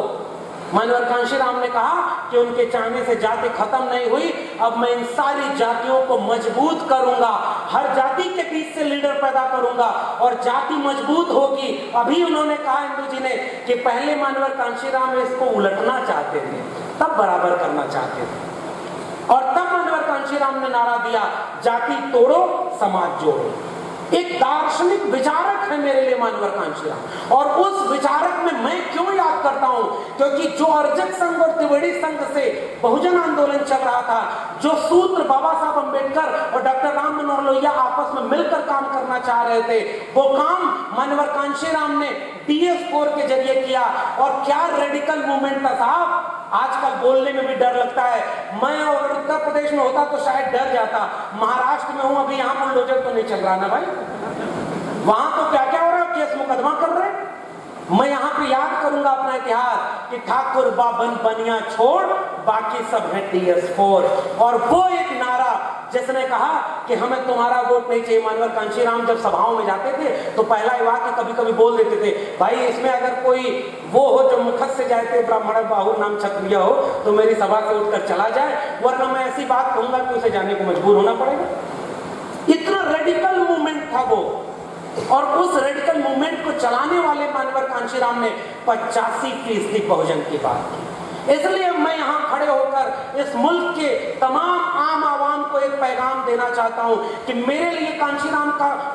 मानवर कांशीराम ने कहा कि उनके चाहने से जाति खत्म नहीं हुई, अब मैं इन सारी जातियों को मजबूत करूंगा, हर जाति के बीच से लीडर पैदा करूंगा और जाति मजबूत होगी। अभी उन्होंने कहा इंदू जी ने कि पहले मानवर कांशीराम इसको उलटना चाहते थे, तब बराबर करना चाहते थे, और तब मानवर कांशीराम ने नारा दिया, जाति तोड़ो समाज जोड़ो। एक दार्शनिक विचारक है मेरे लिए मानवर कांशीराम, और उस विचारक में मैं क्यों याद करता हूं, क्योंकि जो अर्जक संघ और त्रिवेणी संघ से बहुजन आंदोलन चल रहा था, जो सूत्र बाबा साहब अंबेडकर और डॉक्टर राम मनोहर लोहिया आपस में मिलकर काम करना चाह रहे थे, वो काम मानवर कांशीराम ने DS4 के जरिए किया। और क्या रेडिकल मूवमेंट था साहब, आजकल बोलने में भी डर लगता है। मैं अगर उत्तर प्रदेश में होता तो शायद डर जाता, महाराष्ट्र में हूं, अभी यहाँ बुलडोजर तो नहीं चल रहा ना भाई, वहां तो क्या क्या हो रहा है, केस मुकदमा कर रहे हैं। मैं यहाँ पे याद करूंगा अपना इतिहास कि ठाकुर बाबन बनिया छोड़ बाकी सब है DS4, और वो एक नारा जिसने कहा कि हमें तुम्हारा वोट नहीं चाहिए। मानवर कांशीराम जब सभाओं में जाते थे तो पहला ही वाक्य कभी कभी बोल देते थे, भाई इसमें अगर कोई वो हो जो मुखत से जाए थे ब्राह्मण बाहुर नाम क्षत्रिय हो तो मेरी सभा से उठकर चला जाए, वरना मैं ऐसी बात कहूंगा कि उसे जाने को मजबूर होना पड़ेगा। इतना रेडिकल मूवमेंट था वो, और उस रेडिकल मूवमेंट को चलाने वाले मानवर कांशीराम ने 85% बहुजन की बात की। इसलिए मैं यहाँ खड़े होकर इस मुल्क के तमाम आम आवाम को एक पैगाम देना चाहता हूँ कि मेरे लिए कांशीराम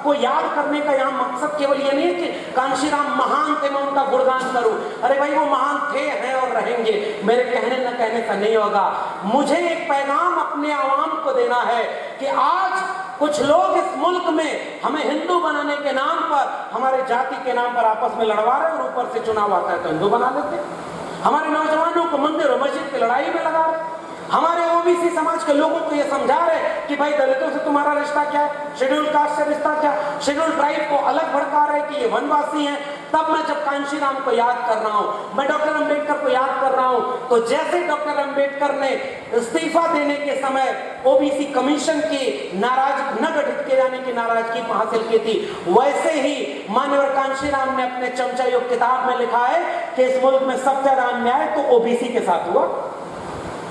को याद करने का यहाँ मकसद केवल ये नहीं है कि कांशीराम महान थे मैं उनका गुणगान करूँ। अरे भाई वो महान थे, हैं और रहेंगे, मेरे कहने न कहने का नहीं होगा। मुझे एक पैगाम अपने आवाम को देना है कि आज कुछ लोग इस मुल्क में हमें हिंदू बनाने के नाम पर, हमारे जाति के नाम पर आपस में लड़वा रहे, और ऊपर से चुनाव आता है तो हिंदू बना देते। हमारे नौजवानों को मंदिर और मस्जिद की लड़ाई में लगा रहे, हमारे OBC समाज के लोगों को ये समझा रहे कि भाई दलितों से तुम्हारा रिश्ता क्या है, शेड्यूल कास्ट से रिश्ता क्या, शेड्यूल ट्राइब को अलग भड़का रहे कि ये वनवासी हैं। तब मैं जब कांशीराम को याद कर रहा हूं, मैं डॉक्टर अंबेडकर को याद कर रहा हूं, तो जैसे डॉक्टर अंबेडकर ने इस्तीफा देने के समय OBC कमीशन की न गठित किए जाने की नाराजगी हासिल की थी, वैसे ही मानवर कांशीराम ने अपने चमचा योग किताब में लिखा है कि इस मुल्क में सबसे ज्यादा अन्याय तो OBC के साथ हुआ।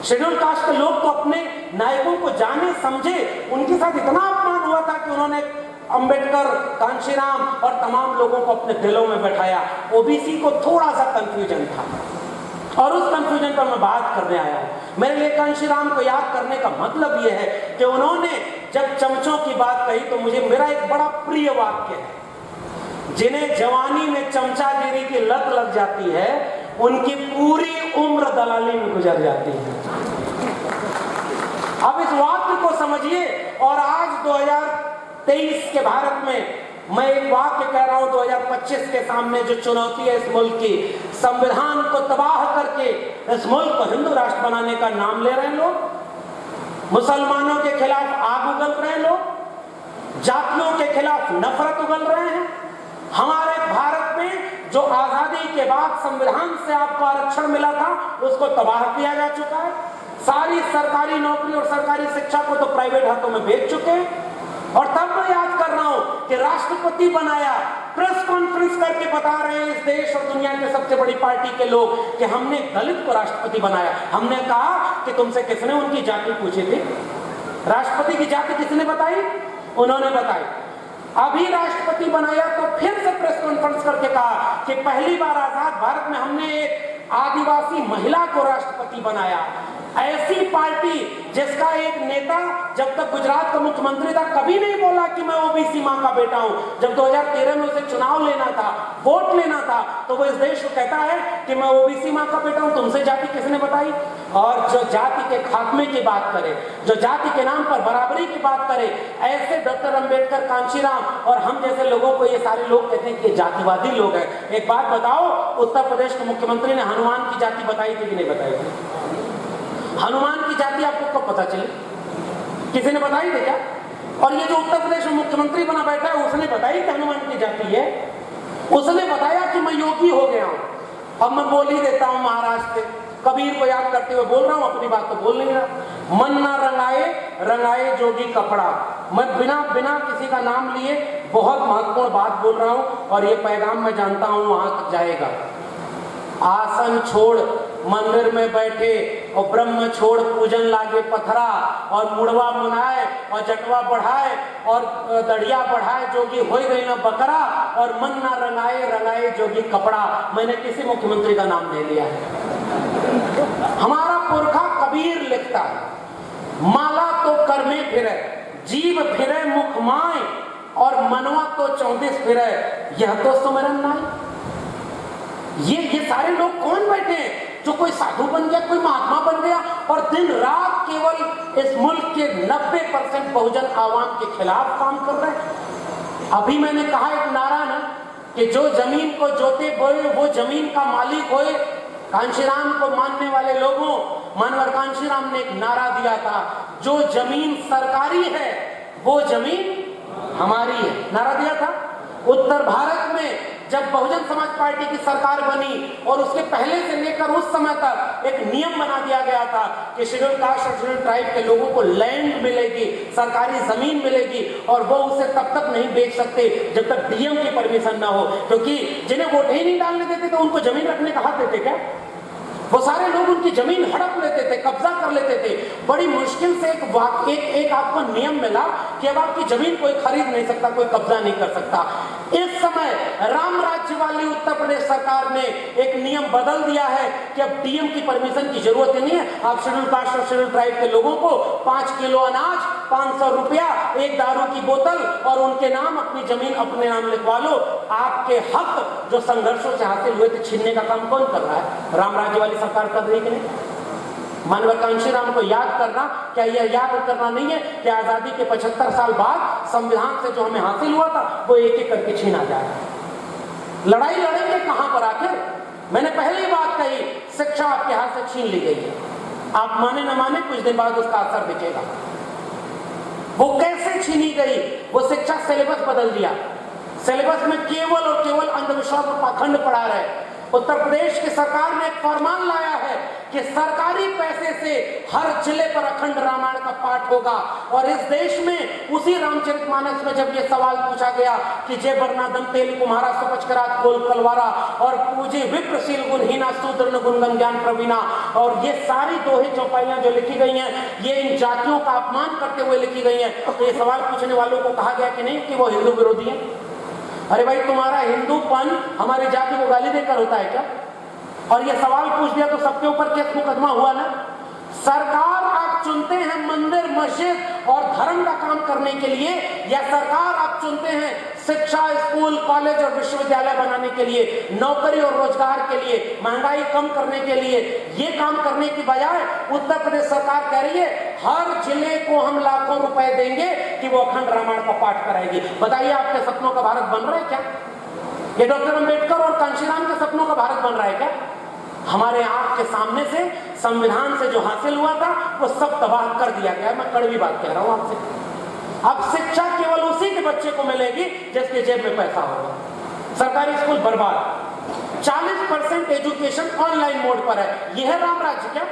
शेड्यूल कास्ट के लोग तो अपने नायकों को जाने समझे, उनके साथ इतना अपमान हुआ था कि उन्होंने अंबेडकर, कांशीराम और तमाम लोगों को अपने दिलों में बैठाया। OBC को थोड़ा सा कंफ्यूजन था, और उस कंफ्यूजन पर मैं बात करने आया हूं। मेरे लिए कांशीराम को याद करने का मतलब यह है कि उन्होंने जब चमचों की बात कही तो मुझे मेरा एक बड़ा प्रिय वाक्य है, जिन्हें जवानी में चमचागिरी की लत लग जाती है उनकी पूरी उम्र दलाली में गुजर जाती है। अब इस वाक्य को समझिए, और आज 2023 के भारत में मैं एक वाक्य कह रहा हूं, 2025 के सामने जो चुनौती है इस मुल्क की, संविधान को तबाह करके इस मुल्क को हिंदू राष्ट्र बनाने का नाम ले रहे हैं लोग, मुसलमानों के खिलाफ आग उगल रहे हैं लोग, जातियों के खिलाफ नफरत उगल रहे हैं। हमारे भारत में जो आजादी के बाद संविधान से आपको आरक्षण मिला था उसको तबाह किया जा चुका है। सारी सरकारी नौकरी और सरकारी शिक्षा को तो प्राइवेट हाथों में बेच चुके हैं। और तब मैं याद कर रहा हूं कि राष्ट्रपति बनाया, प्रेस कॉन्फ्रेंस करके बता रहे हैं इस देश और दुनिया के सबसे बड़ी पार्टी के लोग कि हमने दलित को राष्ट्रपति बनाया। हमने कहा कि तुमसे किसने उनकी जाति पूछी थी? राष्ट्रपति की जाति किसने बताई? उन्होंने बताई। अभी राष्ट्रपति बनाया तो फिर से प्रेस कॉन्फ्रेंस करके कहा कि पहली बार आजाद भारत में हमने एक आदिवासी महिला को राष्ट्रपति बनाया। ऐसी पार्टी जिसका एक नेता जब तक गुजरात का मुख्यमंत्री था कभी नहीं बोला कि मैं OBC मां का बेटा हूं। जब 2013 में उसे चुनाव लेना था, वोट लेना था, तो वो इस देश को कहता है कि मैं OBC मां का बेटा हूं। तुमसे जाति किसने बताई? और जो जाति के खात्मे की बात करे, जो जाति के नाम पर बराबरी की बात करे, ऐसे डॉक्टर अंबेडकर, कांशीराम और हम जैसे लोगों को ये सारे लोग कहते हैं कि जातिवादी लोग हैं। एक बात बताओ, उत्तर प्रदेश के मुख्यमंत्री ने हनुमान की जाति बताई थी कि नहीं बताई थी? हनुमान की जाति आपको कब पता चली? किसी ने बताई थी क्या? और ये जो उत्तर प्रदेश में मुख्यमंत्री बना बैठा है उसने बताई कि हनुमान की जाति है? उसने बताया कि मैं योगी हो गया हूं। अब मैं बोल ही देता हूं महाराष्ट्र से, कबीर को याद करते हुए बोल रहा हूं, अपनी बात तो बोल नहीं रहा। मन ना रंगाए रंगाए जोगी कपड़ा। मैं बिना बिना किसी का नाम लिए बहुत महत्वपूर्ण बात बोल रहा हूं और ये पैगाम मैं जानता हूं वहां तक जाएगा। आसन छोड़ मंदिर में बैठे और ब्रह्म छोड़ पूजन लागे पथरा, और मुड़वा मुनाए और जटवा बढ़ाए और दड़िया बढ़ाए जोगी हो गई ना बकरा, और मन ना रंगाए रंगाए जोगी कपड़ा। मैंने किसी मुख्यमंत्री का नाम ले लिया है। हमारा पुरखा कबीर लिखता है, माला तो कर में फिरे जीव फिरे मुख माए, और मनवा तो 34 फिरे यह तो सुमिरन नाई। ये सारे लोग कौन बैठे हैं? जो कोई साधु बन गया, कोई महात्मा बन गया और दिन रात केवल इस मुल्क के 90% बहुजन आवाम के खिलाफ काम कर रहे हैं। अभी मैंने कहा एक नारा ना कि जो जमीन को जोते बोए वो जमीन का मालिक होए। कांशीराम को मानने वाले लोगों, मानवर कांशीराम ने एक नारा दिया था, जो जमीन सरकारी है वो जमीन हमारी है, नारा दिया था। उत्तर भारत में जब बहुजन समाज पार्टी की सरकार बनी और उसके पहले से लेकर उस समय तक एक नियम बना दिया गया था कि शेड्यूल कास्ट और शेड्यूल ट्राइब के लोगों को लैंड मिलेगी, सरकारी जमीन मिलेगी, और वो उसे तब तक नहीं बेच सकते जब तक डीएम की परमिशन ना हो, क्योंकि जिन्हें वोट ही नहीं डालने देते तो उनको जमीन रखने का हक देते क्या? वो सारे लोग उनकी जमीन हड़प लेते थे, कब्जा कर लेते थे। बड़ी मुश्किल से एक आपको नियम मिला कि अब आपकी जमीन कोई खरीद नहीं सकता, कोई कब्जा नहीं कर सकता। इस समय राम राज्य वाली उत्तर प्रदेश सरकार ने एक नियम बदल दिया है कि अब डीएम की परमिशन की जरूरत ही नहीं है। आप शेड्यूल कास्ट और शेड्यूल ट्राइब के लोगों को 5 किलो अनाज, 500 रुपया, एक दारू की बोतल और उनके नाम अपनी जमीन अपने नाम लिखवा लो। आपके हक जो संघर्षों से हासिल हुए थे छीनने का काम कौन कर रहा है? राम राज्य वाली सरकार कर रही है कि नहीं? मानवर कांशीराम को याद करना, क्या यह याद करना नहीं है कि आजादी के 75 साल बाद संविधान से जो हमें हासिल हुआ था वो एक एक करके छीना जाए? लड़ाई लड़ेंगे कहां पर आखिर? मैंने पहले ही बात कही, शिक्षा आपके हाथ से छीन ली गई है। आप माने न माने, कुछ दिन बाद उसका असर दिखेगा। वो कैसे छीनी गई? वो शिक्षा सिलेबस बदल दिया। सिलेबस में केवल और केवल अंधविश्वास और पाखंड पढ़ा रहे। उत्तर प्रदेश की सरकार ने एक फरमान लाया है कि सरकारी पैसे से हर जिले पर अखंड रामायण का पाठ होगा। और इस देश में उसी रामचरितमानस में जब ये सवाल पूछा गया कि जय बरनादम तेल कुम्हारा सुपचकरात गोल कलवारा और पूजे विप्रशील गुणहीना शूद्र गुणगन ज्ञान प्रवीणा, और ये सारी दोहे चौपाइयां जो लिखी गई हैं ये इन जातियों का अपमान करते हुए लिखी गई हैं। तो ये सवाल पूछने वालों को कहा गया कि नहीं कि वो हिंदू विरोधी है? अरे भाई, तुम्हारा हिंदूपन हमारी जाति को गाली देकर होता है क्या? और ये सवाल पूछ दिया तो सबके ऊपर केस मुकदमा हुआ ना। सरकार आप चुनते हैं मंदिर, मस्जिद और धर्म का काम करने के लिए, या सरकार आप चुनते हैं शिक्षा, स्कूल, कॉलेज और विश्वविद्यालय बनाने के लिए, नौकरी और रोजगार के लिए, महंगाई कम करने के लिए? ये काम करने की बजाय उत्तर प्रदेश सरकार कह रही है हर जिले को हम लाखों रुपए देंगे कि वो अखंड रामायण का पाठ कराएगी। बताइए, आपके सपनों का भारत बन रहा है क्या? ये डॉक्टर अंबेडकर और कांशीराम के सपनों का भारत बन रहा है क्या? हमारे आंख के सामने से संविधान से जो हासिल हुआ था वो सब तबाह कर दिया गया। मैं कड़वी बात कह रहा हूं आपसे। अब शिक्षा केवल उसी के बच्चे को मिलेगी जिसके जेब में पैसा होगा। सरकारी स्कूल बर्बाद, 40% एजुकेशन ऑनलाइन मोड पर है। यह है राम राज्य क्या?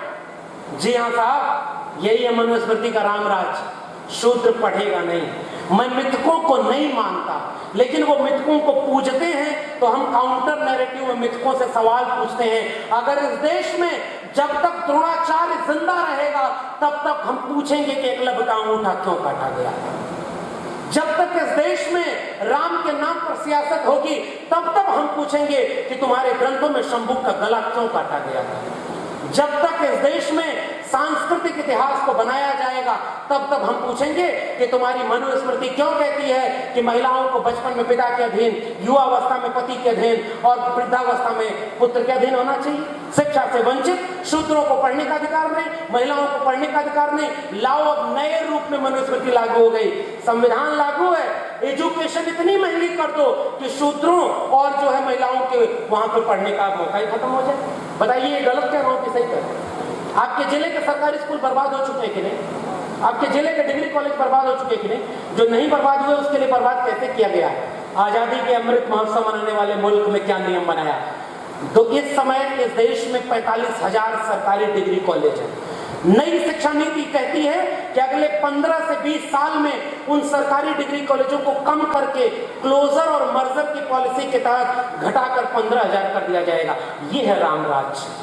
जी हाँ साहब, यही है मनुस्मृति का राम राज्य। शूद्र पढ़ेगा नहीं। मैं मिथकों को नहीं मानता, लेकिन वो मिथकों को पूजते हैं तो हम काउंटर नैरेटिव में मिथकों से सवाल पूछते हैं। अगर इस देश में जब तक द्रोणाचार्य जिंदा रहेगा तब तक हम पूछेंगे कि एकलव्य का अंगूठा क्यों काटा गया। जब तक इस देश में राम के नाम पर सियासत होगी तब तक हम पूछेंगे कि तुम्हारे ग्रंथों में शंभू का गला क्यों काटा गया। जब तक इस देश में सांस्कृतिक इतिहास को बनाया जाएगा तब तक हम पूछेंगे कि तुम्हारी मनुस्मृति क्यों कहती है कि महिलाओं को बचपन में पिता के अधीन, युवावस्था में पति के अधीन और वृद्धावस्था में पुत्र के अधीन होना चाहिए। शिक्षा से वंचित शूद्रों को पढ़ने का अधिकार नहीं, महिलाओं को पढ़ने का अधिकार नहीं। लाओ, अब नए रूप में मनुस्मृति लागू हो गई, संविधान लागू है। एजुकेशन इतनी महंगी कर दो कि शूद्रों और जो है महिलाओं के वहां पर पढ़ने का मौका ही खत्म हो जाए। बताइए, ये गलत कह रहा हूं कि सही कह रहा हूं? आपके जिले के सरकारी स्कूल बर्बाद हो चुके हैं कि नहीं? आपके जिले के डिग्री कॉलेज बर्बाद हो चुके हैं कि नहीं? जो नहीं बर्बाद हुए उसके लिए बर्बाद कैसे किया गया है? आजादी के अमृत महोत्सव मनाने वाले मुल्क में क्या नियम बनाया? तो इस समय इस देश में 45,000 सरकारी डिग्री कॉलेज है। नई शिक्षा नीति कहती है कि अगले 15 से 20 साल में उन सरकारी डिग्री कॉलेजों को कम करके क्लोजर और मर्जर की पॉलिसी के तहत घटाकर 15,000 कर दिया जाएगा। ये है राम राज्य।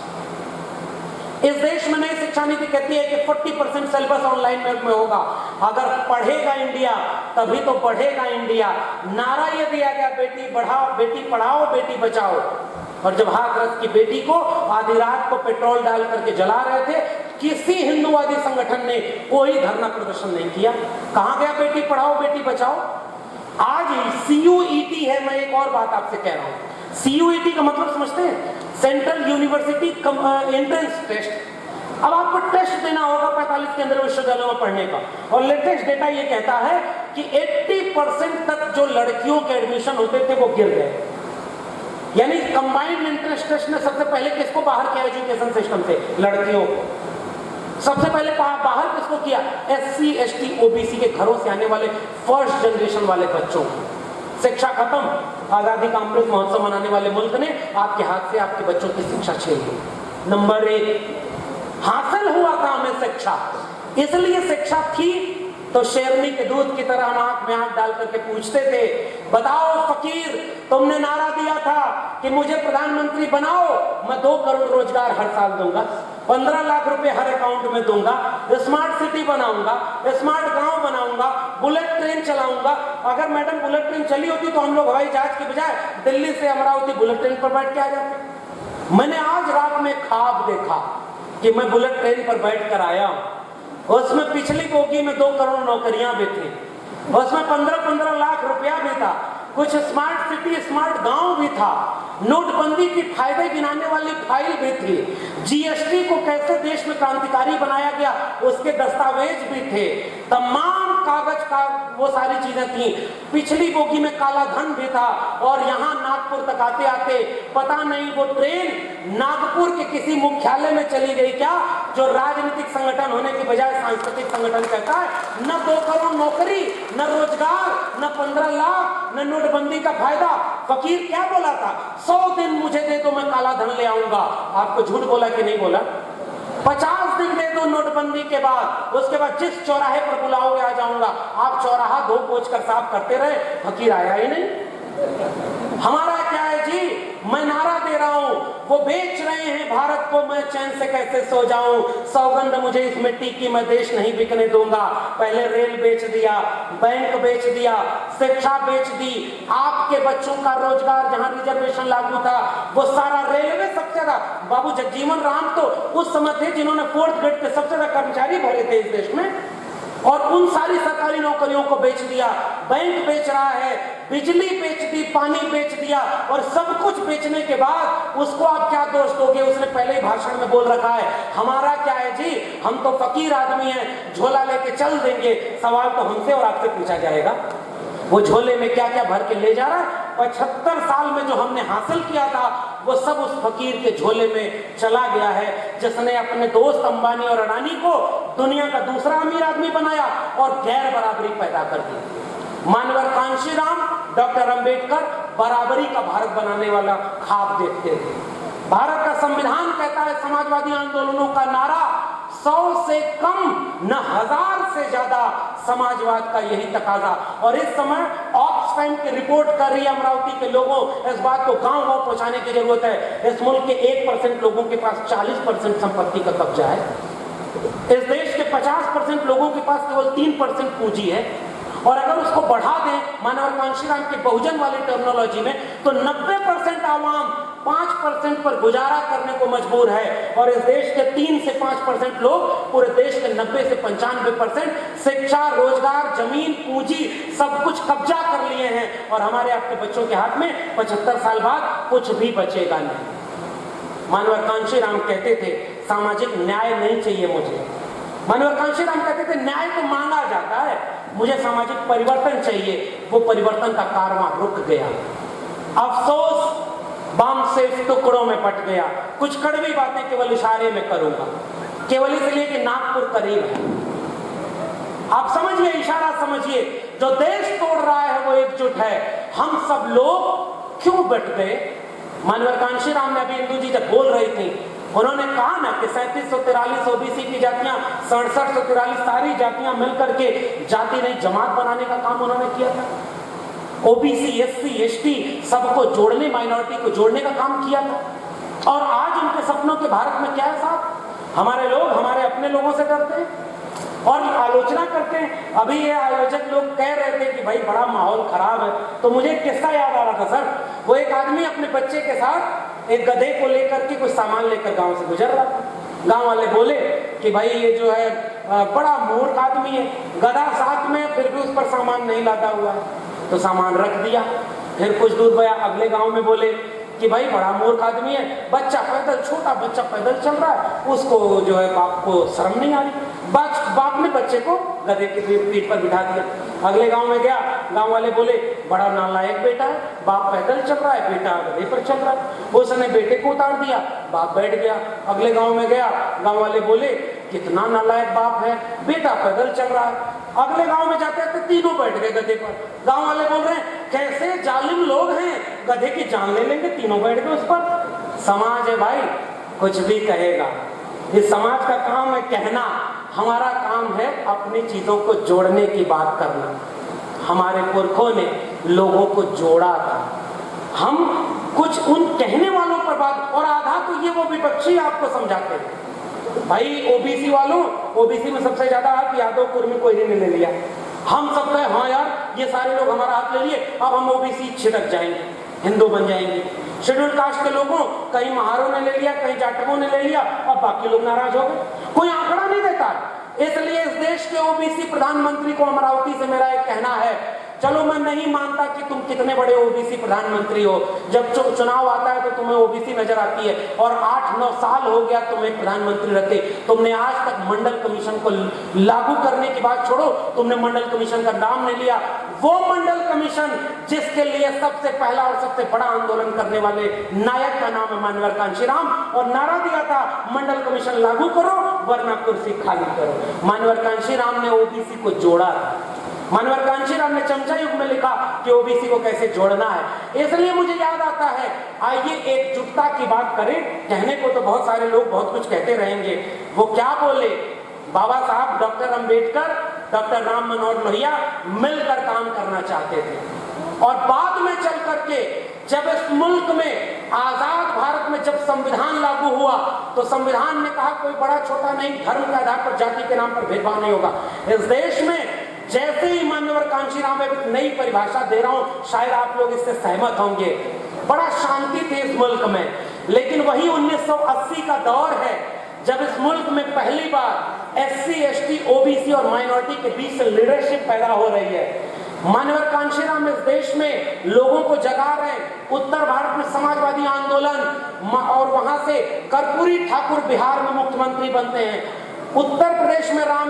इस देश में नई शिक्षा नीति कहती है कि 40% सिलेबस ऑनलाइन में होगा। अगर पढ़ेगा इंडिया तभी तो बढ़ेगा इंडिया। नारा ये दिया गया, बेटी बढ़ाओ, बेटी पढ़ाओ, बेटी बचाओ। और जब हाथरस की बेटी को आधी रात को पेट्रोल डाल करके जला रहे थे, किसी हिंदूवादी संगठन ने कोई धरना प्रदर्शन नहीं किया। कहां गया बेटी पढ़ाओ बेटी बचाओ? आज CUET है। मैं एक और बात आपसे कह रहा हूं, CUET का मतलब समझते हैं? Central university entrance test. अब आपको टेस्ट देना होगा 45 केंद्रीय विश्वविद्यालयों में पढ़ने का, और लेटेस्ट डेटा ये कहता है कि 80% तक जो लड़कियों के एडमिशन होते थे वो गिर गए। यानी कंबाइंड एंट्रेंस टेस्ट ने सबसे पहले किसको बाहर किया एजुकेशन सिस्टम से? लड़कियों को। सबसे पहले बाहर किसको किया? SC ST OBC के घरों से आने वाले फर्स्ट जनरेशन वाले बच्चों को। शिक्षा खत्म, आजादी का अमृत महोत्सव मनाने वाले मुल्क ने आपके हाथ से आपके बच्चों की शिक्षा छीन ली। नंबर 1, हासिल हुआ था हमें शिक्षा, इसलिए शिक्षा थी तो शेरनी के दूध की तरह हम आंख में आंख डाल करके पूछते थे, बताओ फकीर, तुमने नारा दिया था कि मुझे प्रधानमंत्री बनाओ, मैं 2 करोड़ रोजगार हर साल दूंगा, 15 लाख रुपए हर अकाउंट में दूंगा, स्मार्ट सिटी बनाऊंगा, स्मार्ट गांव बनाऊंगा, बुलेट ट्रेन चलाऊंगा। अगर मैडम बुलेट ट्रेन चली होती तो हम लोग हवाई जहाज के बजाय दिल्ली से अमरावती बुलेट ट्रेन पर बैठ के आ जाते। मैंने आज रात में ख्वाब देखा कि मैं बुलेट ट्रेन पर बैठ कर आया हूं, उसमें पिछली बोगी में 2 करोड़ नौकरियां भी थी, उसमें 15-15 लाख रुपया भी था, कुछ स्मार्ट सिटी स्मार्ट गांव भी था, नोटबंदी की फायदे गिनाने वाली फाइल भी थी, GST को कैसे देश में क्रांतिकारी बनाया गया उसके दस्तावेज भी थे, तमाम कागज का वो सारी चीजें थी। पिछली बोगी में काला धन भी था। और यहाँ नागपुर तक आते आते पता नहीं वो ट्रेन नागपुर के किसी मुख्यालय में चली गई क्या, जो राजनीतिक संगठन होने की बजाय सांस्कृतिक संगठन कहता है। न 2 करोड़ नौकरी, न रोजगार, न 15 लाख, न नोटबंदी का फायदा। फकीर क्या बोला था? 100 दिन मुझे दे दो, मैं काला धन ले आऊंगा। आपको झूठ बोला कि नहीं बोला? 50 दिन दे दो नोटबंदी के बाद, उसके बाद जिस चौराहे पर बुलाओगे आ जाऊंगा। आप चौराहा धो पोंछ कर साफ करते रहे, फकीर आया ही नहीं। हमारा क्या है जी, मैं नारा दे रहा हूं, वो बेच रहे हैं भारत को, मैं चैन से कैसे सो जाऊं। सौगंध मुझे इस मिट्टी की, मैं देश नहीं बिकने दूंगा। पहले रेल बेच दिया, बैंक बेच दिया, शिक्षा बेच दी, आपके बच्चों का रोजगार जहां रिजर्वेशन लागू था वो सारा रेलवे सबसे ज्यादा, बाबू जगजीवन राम तो उस समय थे जिन्होंने 4th ग्रेड पे सबसे ज्यादा कर्मचारी भरे थे इस देश में, और उन सारी सरकारी नौकरियों को बेच दिया। बैंक बेच रहा है, बिजली बेच दी, पानी बेच दिया, और सब कुछ बेचने के बाद उसको आप क्या दोष दोगे? उसने पहले ही भाषण में बोल रखा है, हमारा क्या है जी, हम तो फकीर आदमी हैं, झोला लेके चल देंगे। सवाल तो हमसे और आपसे पूछा जाएगा, वो झोले में क्या क्या भर के ले जा रहा है? 75 साल में जो हमने हासिल किया था वो सब उस फकीर के झोले में चला गया है, जिसने अपने दोस्त अंबानी और अडानी को दुनिया का दूसरा अमीर आदमी बनाया और गैर बराबरी पैदा कर दी। मानवर कांशीराम, डॉक्टर अंबेडकर बराबरी का भारत बनाने वाला ख्वाब देखते थे। भारत का संविधान कहता है, समाजवादी आंदोलनों का नारा 100 से कम न 1000 से ज्यादा समाजवाद का यही तकाजा। और इस समय ऑक्सफैम की रिपोर्ट कर रही है अमरावती के लोगों, इस बात को गांव-गांव पहुंचाने की जरूरत है। इस मुल्क के 1% लोगों के पास 40% संपत्ति का कब्जा है। इस देश के 50% लोगों के पास केवल 3% पूंजी है। और अगर उसको बढ़ा दें मानवर कांशीराम के बहुजन वाली टर्मिनोलॉजी में, तो 90% आवाम 5% पर गुजारा करने को मजबूर है। और इस देश के 3 से 5% लोग पूरे देश के 90 से 95% शिक्षा, रोजगार, जमीन, पूंजी सब कुछ कब्जा कर लिए हैं। और हमारे आपके बच्चों के हाथ में 75 साल बाद कुछ भी बचेगा नहीं। मानवर कांशीराम कहते थे, सामाजिक न्याय नहीं चाहिए मुझे। मानवर कांशीराम कहते थे, न्याय तो मांगा जाता है, मुझे सामाजिक परिवर्तन चाहिए। वो परिवर्तन का कारवां रुक गया। अफसोस, बम से टुकड़ों में पट गया। कुछ कड़वी बातें केवल इशारे में करूंगा, केवल इसलिए कि नागपुर करीब है। आप समझिए, इशारा समझिए, जो देश तोड़ रहा है वो एकजुट है। हम सब लोग क्यों बट गए? मानवर कांशीराम ने अभी इंदू जी जब बोल रही थी, उन्होंने कहा ना कि 3743 ओबीसी की जातियां, 6743 सारी जातियां मिलकर के जाति नहीं जमात बनाने का काम उन्होंने किया था। ओबीसी, एससी, एसटी सबको जोड़ने, माइनॉरिटी को जोड़ने का काम किया था। और आज उनके सपनों के भारत में क्या है साहब? हमारे लोग हमारे अपने लोगों से डरते हैं और आलोचना करते हैं। अभी ये आयोजक लोग कह रहे थे कि भाई बड़ा माहौल खराब है, तो मुझे एक किस्सा याद आ रहा था सर। वो एक आदमी अपने बच्चे के साथ एक गधे को लेकर के कुछ सामान लेकर गांव से गुजर रहा था। गांव वाले बोले कि भाई ये जो है बड़ा मूर्ख आदमी है, गधा साथ में फिर भी उस पर सामान नहीं लादा हुआ है, तो सामान रख दिया। फिर कुछ दूर गया, अगले गांव में बोले कि भाई बड़ा मूर्ख आदमी है, बच्चा पैदल, छोटा बच्चा पैदल चल रहा है, उसको जो है बाप को शर्म नहीं आ रही। बाप ने बच्चे को गधे की पीठ पर बिठा दिया। अगले गांव में गया, गांव वाले बोले बड़ा नालायक बेटा है, बाप पैदल चल रहा है, बेटा गधे पर चल रहा है। उसने बेटे को उतार दिया, बाप बैठ गया। अगले गांव में गया, गांव वाले बोले कितना नालायक बाप है, बेटा पैदल चल रहा है। अगले गांव में जाते थे, तीनों बैठ गए गधे पर। गांव वाले बोल रहे हैं कैसे जालिम लोग हैं, गधे की जान ले लेंगे, तीनों बैठ गए उस पर। समाज है भाई, कुछ भी कहेगा। इस समाज का काम है कहना, हमारा काम है अपनी चीजों को जोड़ने की बात करना। हमारे पुरखों ने लोगों को जोड़ा था, हम कुछ उन कहने वालों पर बात, और आधा तो ये वो विपक्षी आपको समझाते हैं। भाई ओबीसी वालों, ओबीसी में सबसे ज्यादा हक यादव, कुर्मी, कोयरी ने ले लिया। हम सब कहे हाँ यार ये सारे लोग हमारा हाथ ले लिए, अब हम ओबीसी छिटक जाएंगे, हिंदू बन जाएंगे। शेड्यूल कास्ट के लोगों कहीं महारों ने ले लिया, कहीं जाटकों ने ले लिया, अब बाकी लोग नाराज हो गए, कोई आंकड़ा नहीं देता। इसलिए इस देश के ओबीसी प्रधानमंत्री को अमरावती से मेरा एक कहना है, चलो मैं नहीं मानता कि तुम कितने बड़े ओबीसी प्रधानमंत्री हो, जब चुनाव आता है तो तुम्हें ओबीसी नजर आती है, और 8-9 साल हो गया तुम्हें प्रधानमंत्री रहते, तुमने आज तक मंडल कमीशन को लागू करने की बात छोड़ो, तुमने मंडल कमीशन का नाम नहीं लिया। वो मंडल कमीशन जिसके लिए सबसे पहला और सबसे बड़ा आंदोलन करने वाले नायक का नाम है मानवर कांशीराम, और नारा दिया था मंडल कमीशन लागू करो वरना कुर्सी खाली करो। मानवर कांशीराम ने ओबीसी को जोड़ा। मानवर कांशीराम ने चमचा युग में लिखा कि ओबीसी को कैसे जोड़ना है। इसलिए मुझे याद आता है, आइए एकजुटता की बात करें। कहने को तो बहुत सारे लोग बहुत कुछ कहते रहेंगे। वो क्या बोले, बाबा साहब डॉक्टर अंबेडकर, डॉक्टर राम मनोहर लोहिया मिलकर काम करना चाहते थे, और बाद में चल करके जब इस मुल्क में आजाद भारत में जब संविधान लागू हुआ तो संविधान ने कहा कोई बड़ा छोटा नहीं, धर्म के आधार पर, जाति के नाम पर भेदभाव नहीं होगा। इस देश में जैसे ही मानवर कांशीराम में एक नई परिभाषा दे रहा हूं, शायद आप लोग इससे सहमत होंगे, बड़ा शांति थी इस मुल्क में। लेकिन वही 1980 का दौर है जब इस मुल्क में पहली बार एससी, एसटी, ओबीसी और माइनॉरिटी के बीच से लीडरशिप पैदा हो रही है। मानवर कांशीराम इस देश में लोगों को जगा रहे हैं। उत्तर भारत में समाजवादी आंदोलन, और वहां से कर्पूरी ठाकुर बिहार में मुख्यमंत्री बनते हैं। उत्तर प्रदेश में राम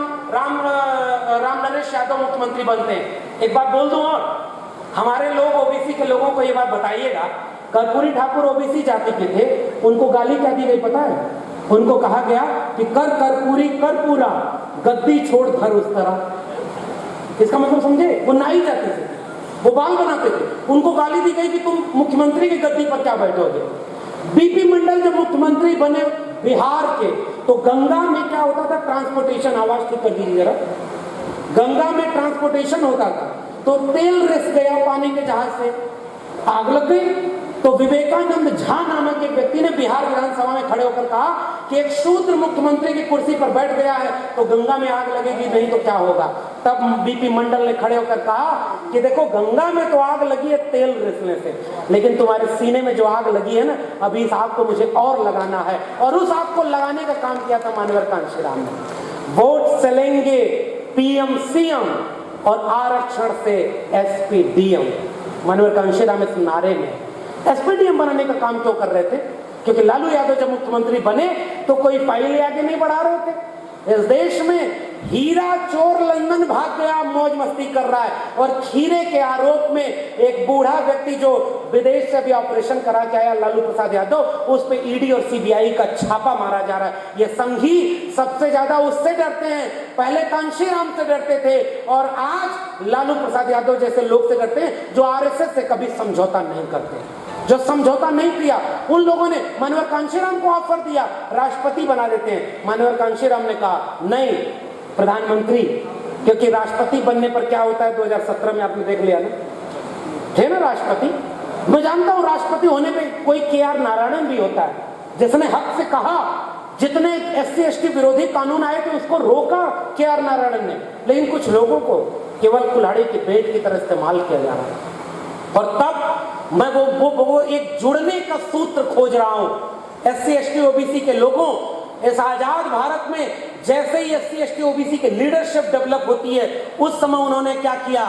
नरेश यादव मुख्यमंत्री बनते हैं। एक बात बोल दूं, और हमारे लोग ओबीसी के लोगों को ये बात बताइएगा, कर्पूरी ठाकुर ओबीसी जाति के थे, उनको गाली क्या दी गई पता है? उनको कहा गया कि कर्पूरी कर पूरा, गद्दी छोड़ धर उस तरह। इसका मतलब समझे, वो नाई जाते थे, वो बाल बनाते थे, उनको गाली दी गई कि तुम मुख्यमंत्री की गद्दी पर क्या बैठोगे। बीपी मंडल जब मुख्यमंत्री बने बिहार के, तो गंगा में क्या होता था, ट्रांसपोर्टेशन, आवाज ठीक कर दीजिए जरा, गंगा में ट्रांसपोर्टेशन होता था, तो तेल रिस गया पानी के जहाज से, आग लग गई। तो विवेकानंद झा नामक एक व्यक्ति ने बिहार विधानसभा में खड़े होकर कहा कि एक शूद्र मुख्यमंत्री की कुर्सी पर बैठ गया है तो गंगा में आग लगेगी, नहीं तो क्या होगा। तब बीपी मंडल ने खड़े होकर कहा कि देखो गंगा में तो आग लगी है तेल रिसने से, लेकिन तुम्हारे सीने में जो आग लगी है ना, अभी इस आग को मुझे और लगाना है, और उस आग को लगाने का काम किया था मानवर कांशीराम ने। वोट चलेंगे पीएम सीएम और आरक्षण से एसपीडीएम। मानवर कांशीराम इस नारे में एसपीडीएम बनाने का काम क्यों कर रहे थे? क्योंकि लालू यादव जब मुख्यमंत्री बने तो कोई फाइल आगे नहीं बढ़ा रहे थे। इस देश में हीरा चोर लंदन भाग गया, मौज मस्ती कर रहा है, और खीरे के आरोप में एक बूढ़ा व्यक्ति जो विदेश से भी ऑपरेशन करा के आया, लालू प्रसाद यादव, उस पे ईडी और सीबीआई का छापा मारा जा रहा है। ये संघी सबसे ज्यादा उससे डरते हैं, पहले कांशीराम से डरते थे, और आज लालू प्रसाद यादव जैसे लोग से डरते हैं जो आरएसएस से कभी समझौता नहीं करते, जो समझौता नहीं किया उन लोगों ने मानवर कांशीराम को ऑफर दिया, राष्ट्रपति बना देते हैं। मानवर कांशीराम ने कहा नहीं, प्रधानमंत्री, क्योंकि राष्ट्रपति बनने पर क्या होता है 2017 में आपने देख लिया ना, थे ना राष्ट्रपति। मैं जानता हूं राष्ट्रपति होने पे कोई के.आर. नारायणन भी होता है, जिसने हक से कहा, जितने SC ST विरोधी कानून आए थे उसको रोका के.आर. नारायणन ने, लेकिन कुछ लोगों को केवल कुल्हाड़ी की पेट की तरह इस्तेमाल किया जा रहा है। और तब मैं वो एक जुड़ने का सूत्र खोज रहा हूं SC ST OBC के लोगों। इस आजाद भारत में जैसे ही SC ST OBC की लीडरशिप डेवलप होती है, उस समय उन्होंने क्या किया,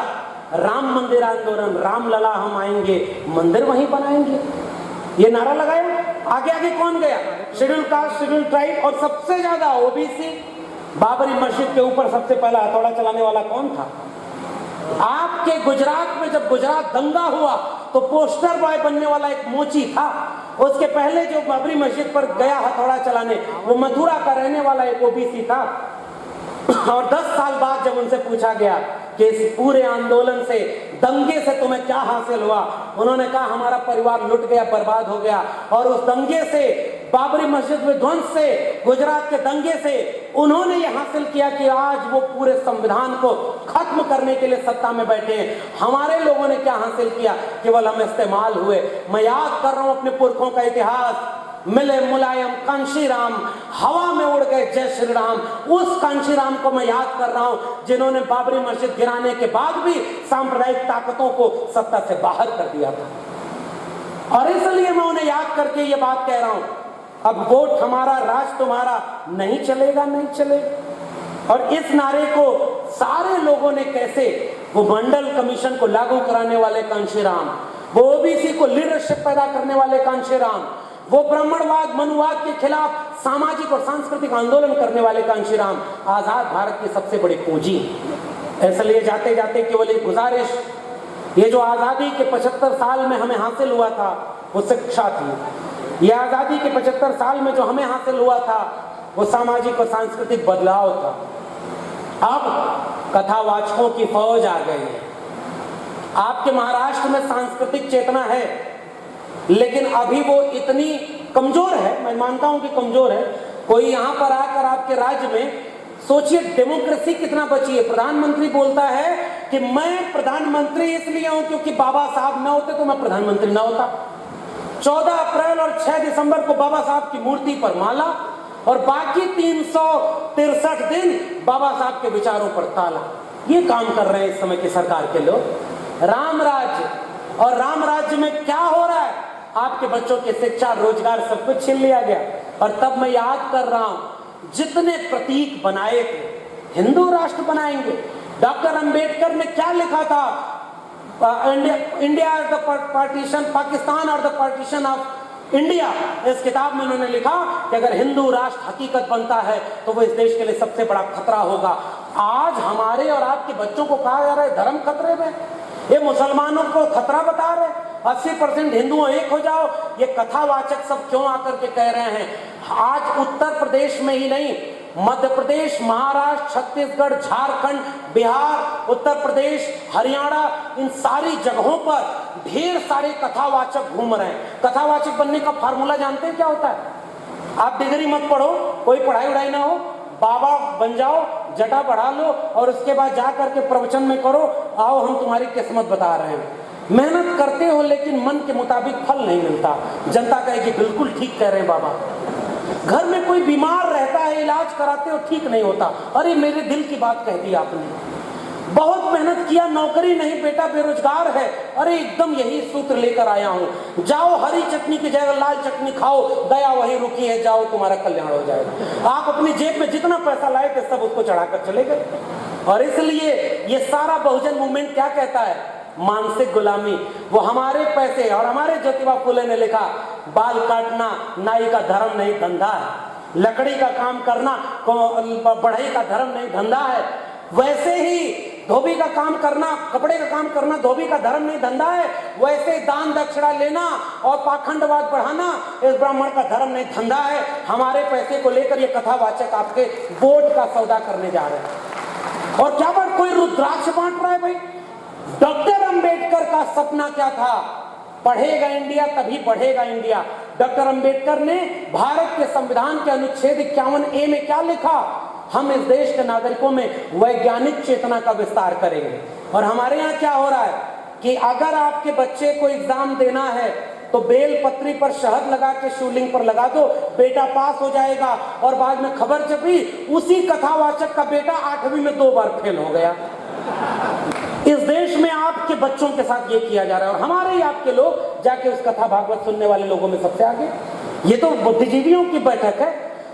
राम मंदिर आंदोलन, राम लला हम आएंगे, मंदिर वहीं बनाएंगे, ये नारा लगाया। आगे आगे कौन गया, शेड्यूल कास्ट, शेड्यूल ट्राइब, और सबसे ज्यादा OBC। बाबरी मस्जिद के ऊपर सबसे पहला हथौड़ा चलाने वाला कौन था? आपके गुजरात में जब गुजरात दंगा हुआ तो पोस्टर बॉय बनने वाला एक मोची था। उसके पहले जो बाबरी मस्जिद पर गया हथौड़ा चलाने, वो मथुरा का रहने वाला एक OBC था। और 10 साल बाद जब उनसे पूछा गया कि इस पूरे आंदोलन से, दंगे से तुम्हें क्या हासिल हुआ, उन्होंने कहा हमारा परिवार लुट गया, बर्बाद हो गया। और उस दंगे से, बाबरी मस्जिद विध्वंस से, गुजरात के दंगे से उन्होंने ये हासिल किया कि आज वो पूरे संविधान को खत्म करने के लिए सत्ता में बैठे हैं। हमारे लोगों ने क्या हासिल किया, केवल हम इस्तेमाल हुए। मैं याद कर रहा हूं अपने पुरखों का इतिहास, मिले मुलायम कांशीराम, हवा में उड़ गए जय श्री राम। उस कांशीराम को मैं याद कर रहा हूं जिन्होंने बाबरी मस्जिद गिराने के बाद भी सांप्रदायिक ताकतों को सत्ता से बाहर कर दिया था। और इसलिए मैं उन्हें याद करके ये बात कह रहा हूं, अब वोट हमारा, राज तुम्हारा नहीं चलेगा, नहीं चलेगा। और इस नारे को सारे लोगों ने कैसे, वो मंडल कमीशन को लागू कराने वाले कांशीराम, वो OBC को लीडरशिप पैदा करने वाले कांशीराम, वो ब्राह्मणवाद, मनुवाद के खिलाफ सामाजिक और सांस्कृतिक आंदोलन करने वाले कांशीराम आजाद भारत की सबसे बड़ी पूंजी। इसलिए जाते जाते केवल एक गुजारिश, ये जो आजादी के 75 साल में हमें हासिल हुआ था वो शिक्षा थी। ये आजादी के 75 साल में जो हमें हासिल हुआ था वो सामाजिक और सांस्कृतिक बदलाव था। अब कथावाचकों की फौज आ गई है। आपके महाराष्ट्र में सांस्कृतिक चेतना है, लेकिन अभी वो इतनी कमजोर है, मैं मानता हूं कि कमजोर है। कोई यहां पर आकर आपके राज्य में, सोचिए डेमोक्रेसी कितना बची है। प्रधानमंत्री बोलता है कि मैं प्रधानमंत्री इसलिए हूं क्योंकि बाबा साहब न होते तो मैं प्रधानमंत्री न होता। 14 अप्रैल और 6 दिसंबर को बाबा साहब की मूर्ति पर माला, और बाकी 363 दिन बाबा साहब के विचारों पर ताला। ये काम कर रहे हैं इस समय की सरकार के लोग। राम राज्य, और राम राज्य में क्या हो रहा है, आपके बच्चों की शिक्षा, रोजगार, सब कुछ छीन लिया गया। और तब मैं याद कर रहा हूं, जितने प्रतीक बनाए थे, हिंदू राष्ट्र बनाएंगे, डॉक्टर अंबेडकर ने क्या लिखा था, इंडिया द पार्टीशन, पाकिस्तान और द पार्टीशन ऑफ इंडिया। इस किताब में उन्होंने लिखा कि अगर हिंदू राष्ट्र हकीकत बनता है तो वो इस देश के लिए सबसे बड़ा खतरा होगा। आज हमारे और आपके बच्चों को कहा जा रहा है धर्म खतरे में, ये मुसलमानों को खतरा बता रहे, 80% हिंदुओं एक हो जाओ। ये कथावाचक सब क्यों आकर के कह रहे हैं? आज उत्तर प्रदेश में ही नहीं, मध्य प्रदेश, महाराष्ट्र, छत्तीसगढ़, झारखंड, बिहार, उत्तर प्रदेश, हरियाणा, इन सारी जगहों पर ढेर सारे कथावाचक घूम रहे हैं। कथावाचक बनने का फार्मूला जानते हैं क्या होता है? आप डिग्री मत पढ़ो, कोई पढ़ाई वढ़ाई ना हो, बाबा बन जाओ, जटा बढ़ा लो, और उसके बाद जा करके प्रवचन में करो, आओ हम तुम्हारी किस्मत बता रहे हैं। मेहनत करते हो लेकिन मन के मुताबिक फल नहीं मिलता। जनता कहेगी बिल्कुल ठीक कह रहे हैं बाबा। घर में कोई बीमार रहता है, इलाज कराते हो, ठीक नहीं होता, अरे मेरे दिल की बात कह दी आपने। बहुत मेहनत किया, नौकरी नहीं, बेटा बेरोजगार है, अरे एकदम यही सूत्र लेकर आया हूं, जाओ हरी चटनी की जगह लाल चटनी खाओ, दया वही रुकी है, जाओ तुम्हारा कल्याण हो जाएगा। आप अपनी जेब में जितना पैसा लाए थे सब उसको चढ़ाकर चले गए। और इसलिए ये सारा बहुजन मूवमेंट क्या कहता है? मानसिक गुलामी। वो हमारे पैसे, और हमारे ज्योतिबा फुले ने लिखा, बाल काटना नाई का धर्म नहीं धंधा है, लकड़ी का काम करना बढ़ई का धर्म नहीं धंधा है। वैसे ही धोबी का काम करना, कपड़े का काम करना धोबी का धर्म नहीं धंधा है। वैसे दान दक्षिणा लेना और पाखंडवाद बढ़ाना इस ब्राह्मण का धर्म नहीं धंधा है। हमारे पैसे को लेकर ये कथावाचक आपके वोट का सौदा करने जा रहे हैं। और क्या बात, कोई रुद्राक्ष बांट रहा है भाई? डॉक्टर अंबेडकर का सपना क्या था? पढ़ेगा इंडिया तभी बढ़ेगा इंडिया। डॉक्टर अंबेडकर ने भारत के संविधान के अनुच्छेद 51A में क्या लिखा? हम इस देश के नागरिकों में वैज्ञानिक चेतना का विस्तार करेंगे। और हमारे यहाँ क्या हो रहा है कि अगर आपके बच्चे को एग्जाम देना है तो बेल पत्री पर शहद लगा के शिवलिंग पर लगा दो, बेटा पास हो जाएगा। और बाद में खबर छपी, उसी कथावाचक का बेटा 8वीं में 2 बार फेल हो गया। इस देश में आपके बच्चों के साथ ये किया जा रहा है और हमारे ही आपके लोग जाके उस कथा भागवत सुनने वाले लोगों में सबसे आगे। ये तो बुद्धिजीवियों की बैठक है।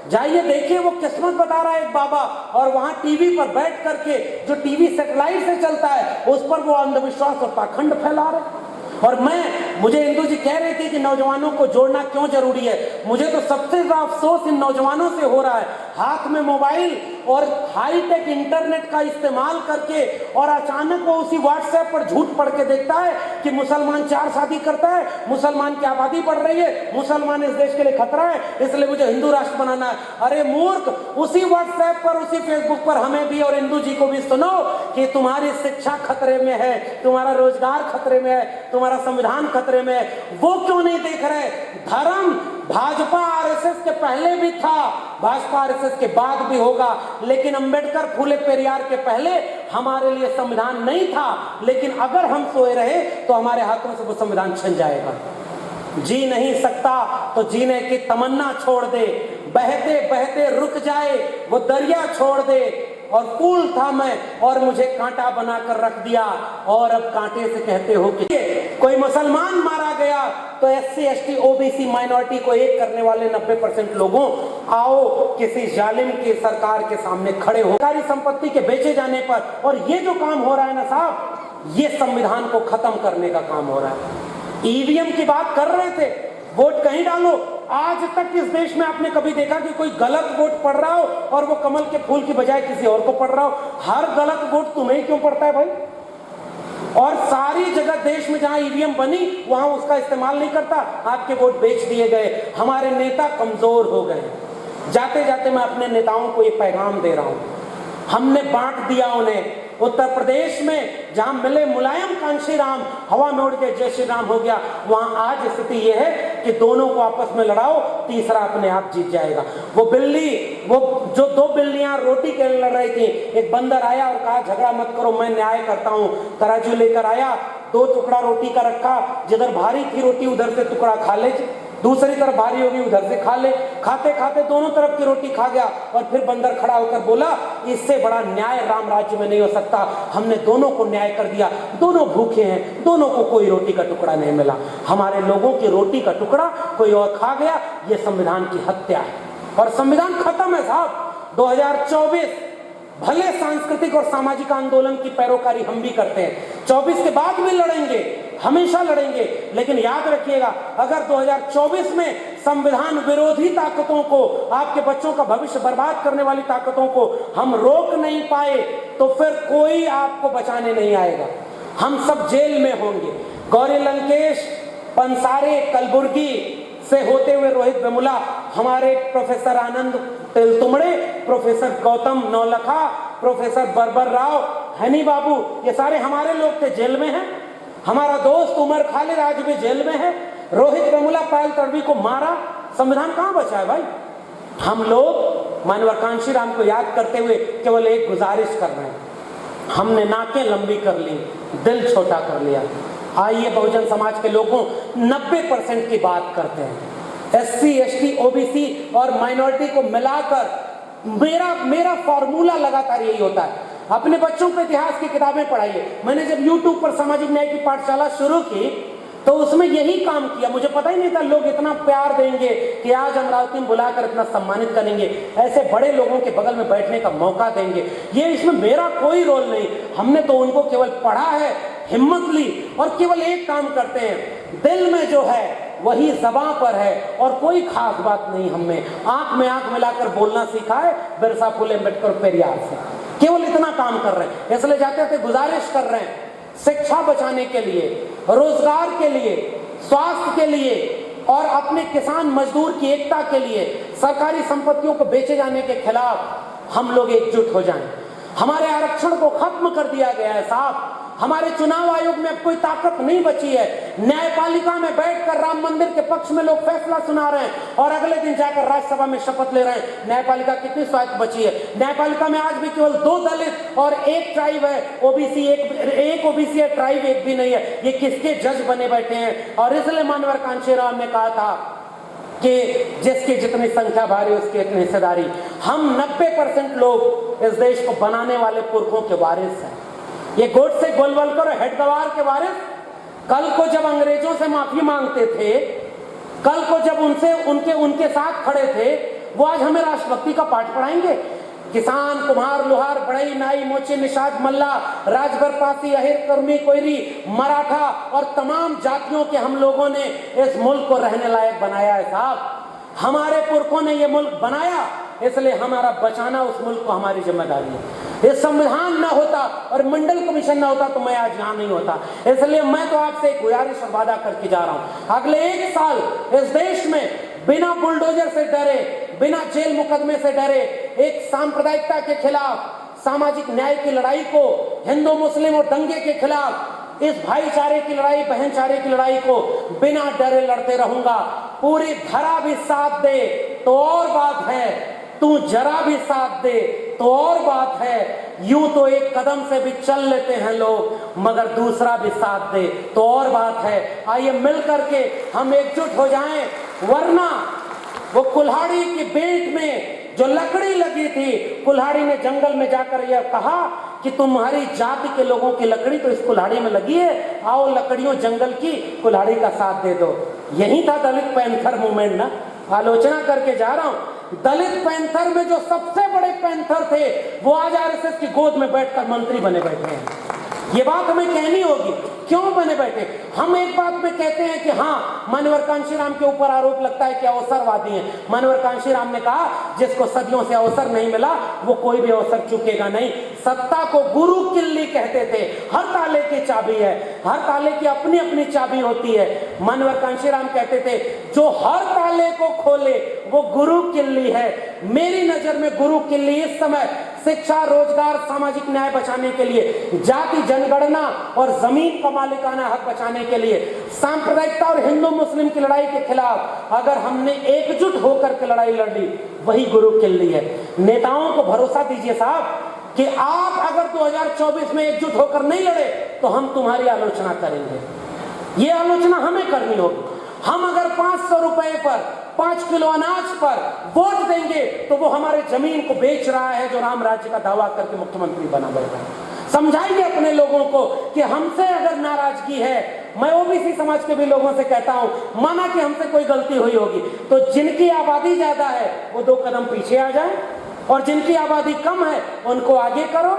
जाइए देखिए, वो किस्मत बता रहा है एक बाबा, और वहां टीवी पर बैठ करके जो टीवी सेटेलाइट से चलता है उस पर वो अंधविश्वास और पाखंड फैला रहे। और मुझे इंदु जी कह रही थी कि नौजवानों को जोड़ना क्यों जरूरी है। मुझे तो सबसे ज्यादा अफसोस इन नौजवानों से हो रहा है, हाथ में मोबाइल और हाईटेक इंटरनेट का इस्तेमाल करके, और अचानक वो उसी व्हाट्सएप पर झूठ पढ़ के देखता है कि मुसलमान 4 शादी करता है, मुसलमान की आबादी बढ़ रही है, मुसलमान इस देश के लिए खतरा है, इसलिए मुझे हिंदू राष्ट्र बनाना है। अरे मूर्ख, उसी व्हाट्सएप पर, उसी फेसबुक पर हमें भी और इंदु जी को भी सुनो कि तुम्हारी शिक्षा खतरे में है, तुम्हारा रोजगार खतरे में है, तुम्हारा संविधान खतरे में है। वो क्यों नहीं देख रहे? धर्म भाजपा आरएसएस के पहले भी था, भाजपा आरएसएस के बाद भी होगा, लेकिन अंबेडकर फूले पेरियार के पहले हमारे लिए संविधान नहीं था। लेकिन अगर हम सोए रहे तो हमारे हाथों से वो संविधान छिन जाएगा। जी नहीं सकता तो जीने की तमन्ना छोड़ दे, बहते बहते रुक जाए वो दरिया छोड़ दे। और फूल था मैं और मुझे कांटा बनाकर रख दिया, और अब कांटे से कहते हो कि कोई मुसलमान मारा गया तो SC ST OBC माइनॉरिटी को एक करने वाले 90% लोगों, आओ किसी जालिम की सरकार के सामने खड़े हो। सरकारी संपत्ति के बेचे जाने पर, और ये जो काम हो रहा है ना साहब, ये संविधान को खत्म करने का काम हो रहा है। ईवीएम की बात कर रहे थे, वोट कहीं डालो। आज तक इस देश में आपने कभी देखा कि कोई गलत वोट पड़ रहा हो और वो कमल के फूल की बजाय किसी और को पड़ रहा हो? हर गलत वोट तुम्हें क्यों पड़ता है भाई? और सारी जगह देश में जहां ईवीएम बनी वहां उसका इस्तेमाल नहीं करता, आपके वोट बेच दिए गए। हमारे नेता कमजोर हो गए। जाते जाते मैं अपने नेताओं को ये पैगाम दे रहा हूं, हमने बांट दिया उन्हें। उत्तर प्रदेश में जहां मिले मुलायम कांशी राम, हवा में उड़ के जय श्री राम हो गया, वहां आज स्थिति यह है कि दोनों को आपस में लड़ाओ, तीसरा अपने आप जीत जाएगा। वो जो 2 बिल्लियां रोटी के लिए लड़ रही थी, एक बंदर आया और कहा झगड़ा मत करो, मैं न्याय करता हूं। तराजू लेकर आया, 2 टुकड़ा रोटी का रखा, जिधर भारी थी रोटी उधर से टुकड़ा खा ले, दूसरी तरफ भारी होगी उधर से खा ले। खाते खाते दोनों तरफ की रोटी खा गया, और फिर बंदर खड़ा होकर बोला, इससे बड़ा न्याय राम राज्य में नहीं हो सकता। हमने दोनों को न्याय कर दिया, दोनों भूखे हैं, दोनों को कोई रोटी का टुकड़ा नहीं मिला। हमारे लोगों की रोटी का टुकड़ा कोई और खा गया, ये संविधान की हत्या है और संविधान खत्म है साहब। 2024 भले सांस्कृतिक और सामाजिक आंदोलन की पैरोकारी हम भी करते हैं, 24 के बाद भी लड़ेंगे, हमेशा लड़ेंगे। लेकिन याद रखिएगा, अगर 2024 में संविधान विरोधी ताकतों को, आपके बच्चों का भविष्य बर्बाद करने वाली ताकतों को हम रोक नहीं पाए तो फिर कोई आपको बचाने नहीं आएगा। हम सब जेल में होंगे। गौरी लंकेश, पंसारे, कलबुर्गी से होते हुए रोहित वेमुला, हमारे प्रोफेसर आनंद तेलतुमड़े, प्रोफेसर गौतम नौलखा, प्रोफेसर बरबर राव, हनी बाबू, ये सारे हमारे लोग थे, जेल में हैं। हमारा दोस्त उमर खालिद आज भी जेल में है। रोहित वेमुला, पायल तड़वी को मारा, संविधान कहां बचा है भाई? हम लोग मानवर कांशी राम को याद करते हुए केवल एक गुजारिश कर रहे हैं, हमने नाकें लंबी कर ली, दिल छोटा कर लिया। आइए बहुजन समाज के लोगों 90% की बात करते हैं। SC ST OBC और माइनॉरिटी को मिलाकर मेरा फॉर्मूला लगातार यही होता है, अपने बच्चों को इतिहास की किताबें पढ़ाइए। मैंने जब YouTube पर सामाजिक न्याय की पाठशाला शुरू की तो उसमें यही काम किया। मुझे पता ही नहीं था लोग इतना प्यार देंगे कि आज अमरावती में बुलाकर इतना सम्मानित करेंगे, ऐसे बड़े लोगों के बगल में बैठने का मौका देंगे। ये इसमें मेरा कोई रोल नहीं, हमने तो उनको केवल पढ़ा है, हिम्मत ली और केवल एक काम करते हैं, दिल में जो है वही ज़बां पर है और कोई खास बात नहीं। हमने आंख में आंख मिलाकर बोलना सीखा है बिरसा फुले अम्बेडकर पेरियार से, केवल इतना काम कर रहे हैं। इसलिए जाते थे गुजारिश कर रहे हैं, शिक्षा बचाने के लिए, रोजगार के लिए, स्वास्थ्य के लिए और अपने किसान मजदूर की एकता के लिए, सरकारी संपत्तियों को बेचे जाने के खिलाफ हम लोग एकजुट हो जाएं। हमारे आरक्षण को खत्म कर दिया गया है साहब। हमारे चुनाव आयोग में अब कोई ताकत नहीं बची है। न्यायपालिका में बैठकर राम मंदिर के पक्ष में लोग फैसला सुना रहे हैं और अगले दिन जाकर राज्यसभा में शपथ ले रहे हैं। न्यायपालिका कितनी स्वायत्त बची है? न्यायपालिका में आज भी केवल 2 दलित और 1 ट्राइब है, ओबीसी एक ओबीसी है, ट्राइब एक भी नहीं है। ये किसके जज बने बैठे हैं? और इसलिए मानवर कांशीराम ने कहा था कि जिसकी जितनी संख्या भारी उसकी इतनी हिस्सेदारी। हम 90% लोग इस देश को बनाने वाले पुरखों के वारिस हैं। ये गोडसे, गोलवलकर और हेडगेवार के वारिस कल को जब अंग्रेजों से माफी मांगते थे, कल को जब उनके साथ खड़े थे, वो आज हमें राष्ट्रभक्ति का पाठ पढ़ाएंगे। किसान, कुम्हार, लोहार, बढ़ई, नाई, मोची, निषाद, मल्ला, राजभर, पासी, अहिर, कर्मी, कोयरी, मराठा और तमाम जातियों के हम लोगों ने इस मुल्क को रहने लायक बनाया है साहब। हमारे पुरखों ने ये मुल्क बनाया, इसलिए हमारा बचाना उस मुल्क को हमारी जिम्मेदारी है। ये संविधान ना होता और मंडल कमीशन ना होता तो मैं आज यहाँ नहीं होता। इसलिए मैं तो आपसे एक गुजारिश और वादा करके जा रहा हूँ, अगले 1 साल इस देश में बिना बुलडोजर से डरे, बिना जेल मुकदमे से डरे, एक सांप्रदायिकता के खिलाफ, सामाजिक न्याय की लड़ाई को, हिंदू मुस्लिम और दंगे के खिलाफ, इस भाईचारे की लड़ाई, बहनचारे की लड़ाई को बिना डरे लड़ते रहूंगा। पूरी धरा भी साथ दे तो और बात है, तू जरा भी साथ दे तो और बात है। यूं तो एक कदम से भी चल लेते हैं लोग, मगर दूसरा भी साथ दे तो और बात है। आइए मिल करके हम एकजुट हो जाएं, वरना वो कुल्हाड़ी की बेंट में जो लकड़ी लगी थी, कुल्हाड़ी ने जंगल में जाकर यह कहा कि तुम्हारी जाति के लोगों की लकड़ी तो इस कुल्हाड़ी में लगी है, आओ लकड़ियों जंगल की कुल्हाड़ी का साथ दे दो। यही था दलित पैंथर मूवमेंट ना। आलोचना करके जा रहा हूं, दलित पैंथर में जो सबसे बड़े पैंथर थे वो आज आरएसएस की गोद में बैठकर मंत्री बने बैठे हैं। ये बात हमें कहनी होगी, क्यों बने बैठे? हम एक बात में कहते हैं कि हाँ, मानवर कांशीराम के ऊपर आरोप लगता है कि अवसरवादी हैं। मानवर कांशीराम ने कहा जिसको सदियों से अवसर नहीं मिला वो कोई भी अवसर चुकेगा नहीं। सत्ता को गुरु किल्ली कहते थे। हर ताले की चाबी है, हर ताले की अपनी अपनी चाबी होती है। मानवर कांशीराम कहते थे जो हर ताले को खोले वो गुरु किल्ली है। मेरी नजर में गुरु किल्ली इस समय शिक्षा, रोजगार, सामाजिक न्याय बचाने के लिए, जाति जनगणना और जमीन का मालिकाना हक बचाने के लिए, सांप्रदायिकता और हिंदू मुस्लिम की लड़ाई के खिलाफ अगर हमने एकजुट होकर के लड़ाई लड़ ली, वही गुरु किल्ली है। नेताओं को भरोसा दीजिए साहब कि आप अगर 2024 में एकजुट होकर नहीं लड़े तो हम तुम्हारी आलोचना करेंगे। ये आलोचना हमें करनी होगी। हम अगर 500 रुपए पर 5 किलो अनाज पर वोट देंगे तो वो हमारे जमीन को बेच रहा है जो राम राज्य का दावा करके मुख्यमंत्री बना बैठा है। समझाइए अपने लोगों को कि हमसे अगर नाराजगी है, मैं ओबीसी समाज के भी लोगों से कहता हूं, माना कि हमसे कोई गलती हुई होगी तो जिनकी आबादी ज्यादा है वो 2 कदम पीछे आ जाए और जिनकी आबादी कम है उनको आगे करो।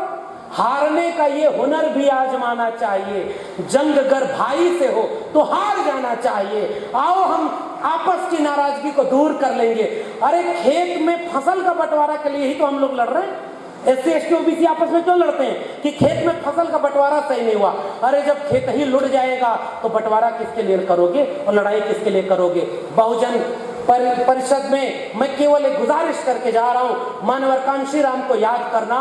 हारने का ये हुनर भी आजमाना चाहिए। जंग अगर भाई से हो तो हार जाना चाहिए। आओ हम आपस की नाराजगी को दूर कर लेंगे। अरे खेत में फसल का बंटवारा के लिए ही तो हम लोग लड़ रहे हैं। एससी एसटी ओबीसी आपस में क्यों लड़ते हैं कि खेत में फसल का बंटवारा सही नहीं हुआ। अरे जब खेत ही लुट जाएगा तो बंटवारा किसके लिए करोगे और लड़ाई किसके लिए करोगे? बहुजन परिषद में मैं केवल एक गुजारिश करके जा रहा हूं, मानवर कांशीराम को याद करना,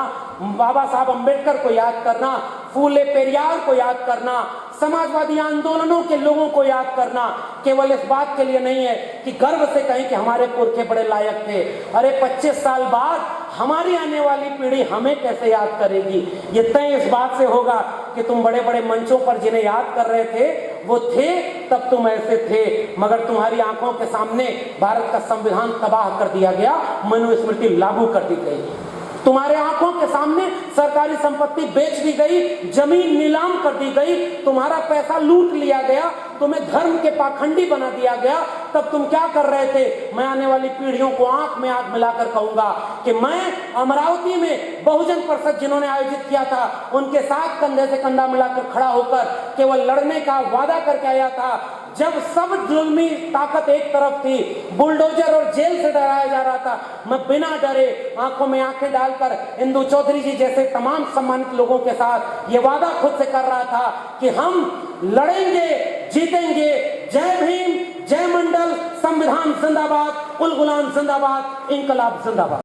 बाबा साहब अंबेडकर को याद करना, फूले पेरियार को याद करना, समाजवादी आंदोलनों के लोगों को याद करना केवल इस बात के लिए नहीं है कि गर्व से कहें कि हमारे पुरखे बड़े लायक थे। अरे 25 साल बाद हमारी आने वाली पीढ़ी हमें कैसे याद करेगी? ये तय इस बात से होगा कि तुम बड़े बड़े मंचों पर जिन्हें याद कर रहे थे वो थे तब तुम ऐसे थे, मगर तुम्हारी आंखों के सामने भारत का संविधान तबाह कर दिया गया, मनुस्मृति लागू कर दी गई। तुम्हारे आंखों के सामने सरकारी संपत्ति बेच दी गई, जमीन नीलाम कर दी गई, तुम्हारा पैसा लूट लिया गया, तुम्हें धर्म के पाखंडी बना दिया गया। तब तुम क्या कर रहे थे? मैं आने वाली पीढ़ियों को आंख में आंख मिलाकर कहूंगा कि मैं अमरावती में बहुजन परिषद जिन्होंने आयोजित किया था उनके साथ कंधे से कंधा मिलाकर खड़ा होकर केवल लड़ने का वादा करके आया था। जब सब जुल्मी ताकत एक तरफ थी, बुलडोजर और जेल से डराया जा रहा था, मैं बिना डरे आंखों में आंखें डालकर इंदु चौधरी जी जैसे तमाम सम्मानित लोगों के साथ ये वादा खुद से कर रहा था कि हम लड़ेंगे, जीतेंगे। जय भीम, जय मंडल, संविधान जिंदाबाद, उल गुलाम जिंदाबाद, इंकलाब जिंदाबाद।